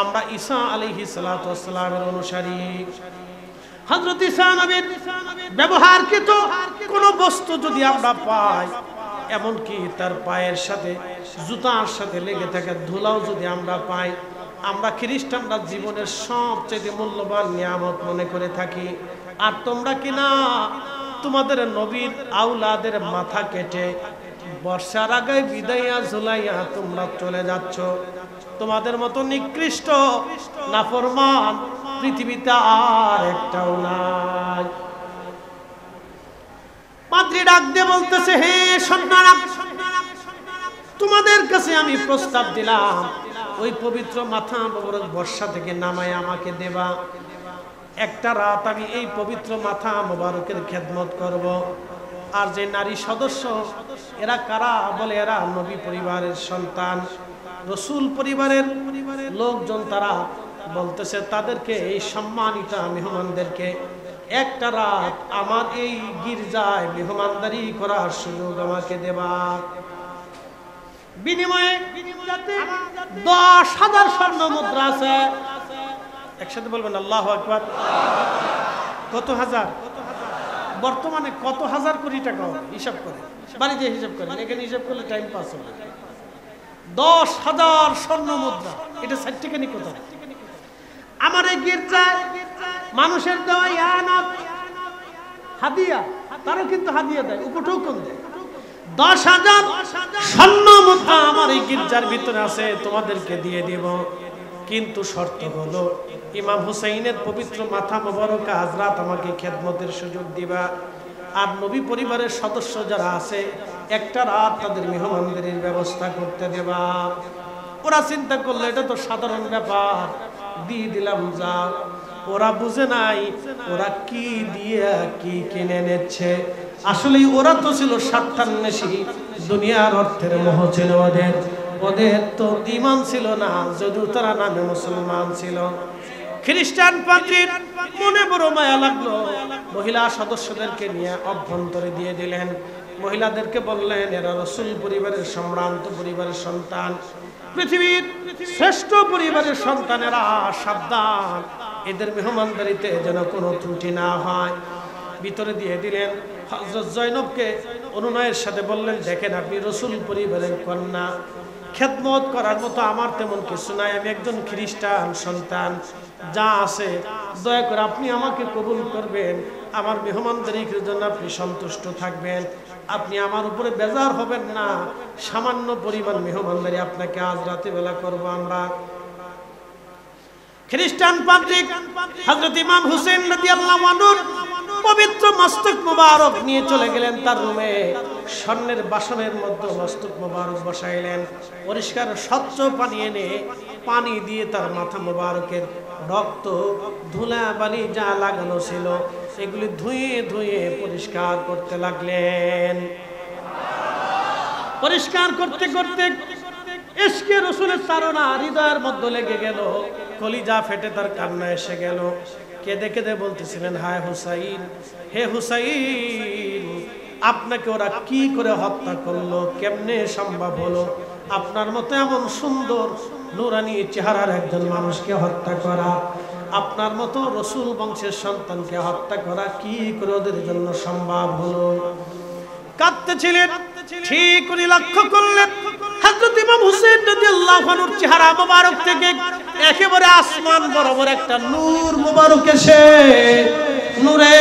আমরা ঈসা আলাইহিস সালাতু ওয়াস সালামের অনুসারী। হযরত ঈসা নবীর ব্যবহারকৃত কোন বস্তু যদি আমরা পাই, এমনকি তার পায়ের সাথে জুতার সাথে লেগে থাকা ধুলাও যদি আমরা পাই, আমরা খ্রিস্টানরা জীবনের সবচেয়ে মূল্যবান নিয়ামত মনে করে থাকি। আর তোমরা কিনা তোমাদের নবীর আওলাদের মাথা কেটে বর্ষার আগে বিদাইয়া ঝুলাইয়া তোমরা চলে যাচ্ছ। তোমাদের মতো নিকৃষ্ট নাফরমান পৃথিবীতে আর একটাও নাই। পাদ্রী ডাক দিয়ে বলতেছে, হে সন্তানেরা, তোমাদের কাছে আমি প্রস্তাব দিলাম, ওই পবিত্র মাথা মোবারক বর্ষা থেকে নামায় আমাকে দেবা। একটা রাত আমি এই পবিত্র মাথা মোবারকের খেদমত করব। আর যে নারী সদস্য এরা কারা? বলে এরা নবী পরিবারের সন্তান, রসুল পরিবারের লোকজন। তারা বলতেছে তাদেরকে, এই সম্মানিত মেহমানদেরকে একটা রাত আমার এই গির্জায় মেহমানদারি করার সুযোগ আমাকে দেবা। বিনিময়ে 10,000 স্বর্ণ মুদ্রা আছে। একসাথে বলবেন আল্লাহু আকবার। কত হাজার? বর্তমানে কত হাজার কোটি টাকা হবে? হিসাব করে বাড়িতে হিসাব করেন, এখানে হিসাব করলে টাইম পাস হবে। 10,000 স্বর্ণ মুদ্রা, এটা 60 টাকা নি কোথায়? আমার এই গির্জায় মানুষের দেওয়া ইয়ানাত হাদিয়া, তারও কিন্তু হাদিয়া দেয়, উপটোকন দেয়। 10,000 স্বর্ণ মুদ্রা আমার এই গির্জার ভিতরে আছে, তোমাদেরকে দিয়ে দেব। কিন্তু শর্ত হলো ইমাম হুসাইনের পবিত্র মাথা মোবারক আজ রাত আমাকে খেদমতের সুযোগ দিবা। আর নবী পরিবারের সদস্য যারা আছে একটা রাত তাদের মেহমানদারির ব্যবস্থা করতে দেবা। ওরা চিন্তা করলো এটা তো সাধারণ ব্যাপার, দিয়ে দিলাম যা। ওরা বুঝে নাই ওরা কি দিয়ে কি কিনে নিচ্ছে। আসলে ওরা তো ছিল স্বার্থান্বেষী, দুনিয়ার অর্থের মোহ ছিল ওদের। ওদের তো ঈমান ছিল না, যদিও তারা নামে মুসলমান ছিল। খ্রিস্টান পাদ্রীর মনে বড় মায়া লাগলো, মহিলা সদস্যদেরকে নিয়ে অভ্যন্তরে দিয়ে দিলেন। মহিলাদেরকে বললেন এরা রসুল পরিবারের সম্ভ্রান্ত পরিবারের সন্তান, পৃথিবীর শ্রেষ্ঠ পরিবারের সন্তানেরা, সাবধান এদের মেহমানদারিতে যেন কোনো ত্রুটি না হয়। ভিতরে দিয়ে দিলেন। হযরত জয়নবকে অনুনয়ের সাথে বললেন, দেখেন আপনি রসুল পরিবারের কন্যা, খেদমত করার মতো আমার তেমন কিছু নাই, আমি একজন খ্রিস্টান সন্তান, যা আছে দয়া করে আপনি আমাকে কবুল করবেন, আমার মেহমানদারির জন্য আপনি সন্তুষ্ট থাকবেন, আপনি আমার উপরে বেজার হবেন না, সামান্য পরিমাণ মেহমানদারি আপনাকে আজ রাতে বেলা করব আমরা। খ্রিস্টান পাদ্রী হযরত ইমাম হুসেন রাদিয়াল্লাহু আনহুর পবিত্র মস্তক মোবারক নিয়ে চলে গেলেন তার রুমে। স্বর্ণের বাসনের মধ্যে মস্তক মোবারক বসাইলেন। পরিষ্কার স্বচ্ছ পানি এনে পানি দিয়ে তার মাথা মোবারকের রক্ত ধুলা বালি যা লাগানো ছিল সেগুলি ধুয়ে ধুয়ে পরিষ্কার করতে লাগলেন। পরিষ্কার করতে করতে ইশকে রাসূলের তাড়না হৃদয়ের মধ্যে লেগে গেল, কলিজা ফেটে তার কান্না এসে গেল। কেঁদে কেঁদে বলতেছিলেন, হায় হুসাইন, হে হুসাইন, আপনাকে ওরা কি করে হত্যা করলো, কেমনে সম্ভব হলো আপনার মতো এমন সুন্দর নুরানি চেহারার একজন মানুষকে হত্যা করা, আপনার মতো রসুল বংশের সন্তানকে হত্যা করা কি করে ওদের জন্য সম্ভব হলো? কাঁদতেছিলেন। ঠিক উনি লক্ষ্য করলেন হযরত ইমাম হুসাইন রাদিয়াল্লাহু আনহুর চেহারা মোবারক থেকে একেবারে আসমান বরাবর একটা নূর মোবারক এসে নূরে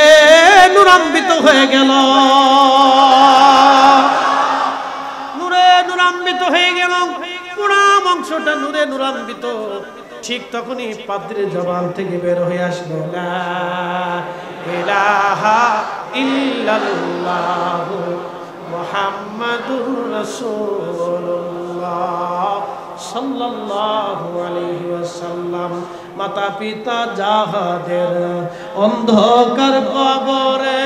নূরান্বিত হয়ে গেল, নূরে নূরান্বিত হয়ে গেল, পুরো অংশটা নূরে নূরান্বিত। ঠিক তখনই পাদ্রীর জবান থেকে বের হয়ে আসলো, লা ইলাহা ইল্লাল্লাহু মুহাম্মাদুর রাসূলুল্লাহ সাল্লাল্লাহু আলাইহি ওয়াসাল্লাম। মাতা পিতা যাহাদের অন্ধকার কবরে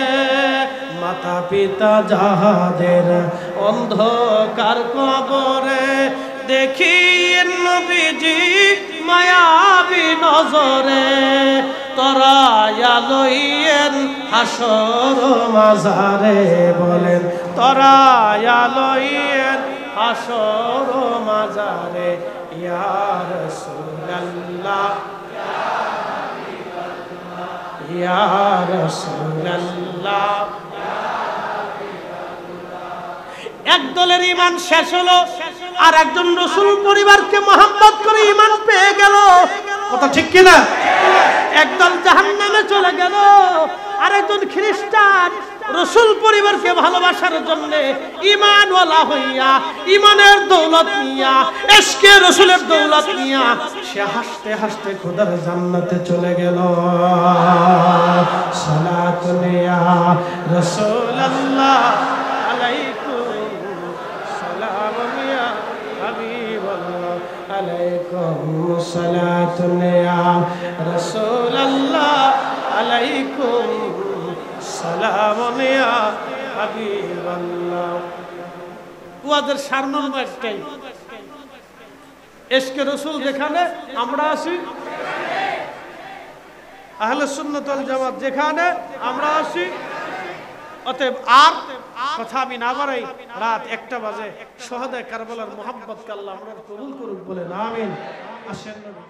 মাতা পিতা যাহাদের অন্ধকার কবরে দেখি নবীজি মায়াবী নজরে তরায়া লইয়েন হাসর মাজারে বলেন তরায়া লইয়েন হাসর মাজারে ইয়া রাসূলুল্লাহ ইয়া রাসূলুল্লাহ। এক দলের ঈমান শেষ হলো আর একজন রাসূল পরিবারকে মহব্বত করে ঈমান পেয়ে গেল, কথা ঠিক কি না? একদল জাহান্নামে চলে গেল আর একজন খ্রিস্টান রাসূল পরিবারকে ভালোবাসার জন্য ঈমানওয়ালা হইয়া ঈমানের দৌলত নিয়া ইশকে রাসূলের দৌলত নিয়া সে হাসতে হাসতে খোদার জান্নাতে চলে গেল। সালাতুন ইয়া রাসূলুল্লাহ আলাইকুম সালামুন ইয়া হাবিবাল্লাহ আলাইকুম সালাতুন ইয়া রাসূলুল্লাহ আলাইকুম সালামুন ইয়া হাবিবাল্লাহ। ওয়াদের সারমর্ম একটাই, ইশকে রাসূল যেখানে আমরা আছি, আহলে সুন্নাত ওয়াল জামাত যেখানে আমরা আছি, অতএব আর কথা আমি না বাড়াই, রাত 1টা বাজে শহীদে কারবালার মুহাব্বতকে আল্লাহ আমরা কবুল করুক বলেন আমিন। আসেন নবী।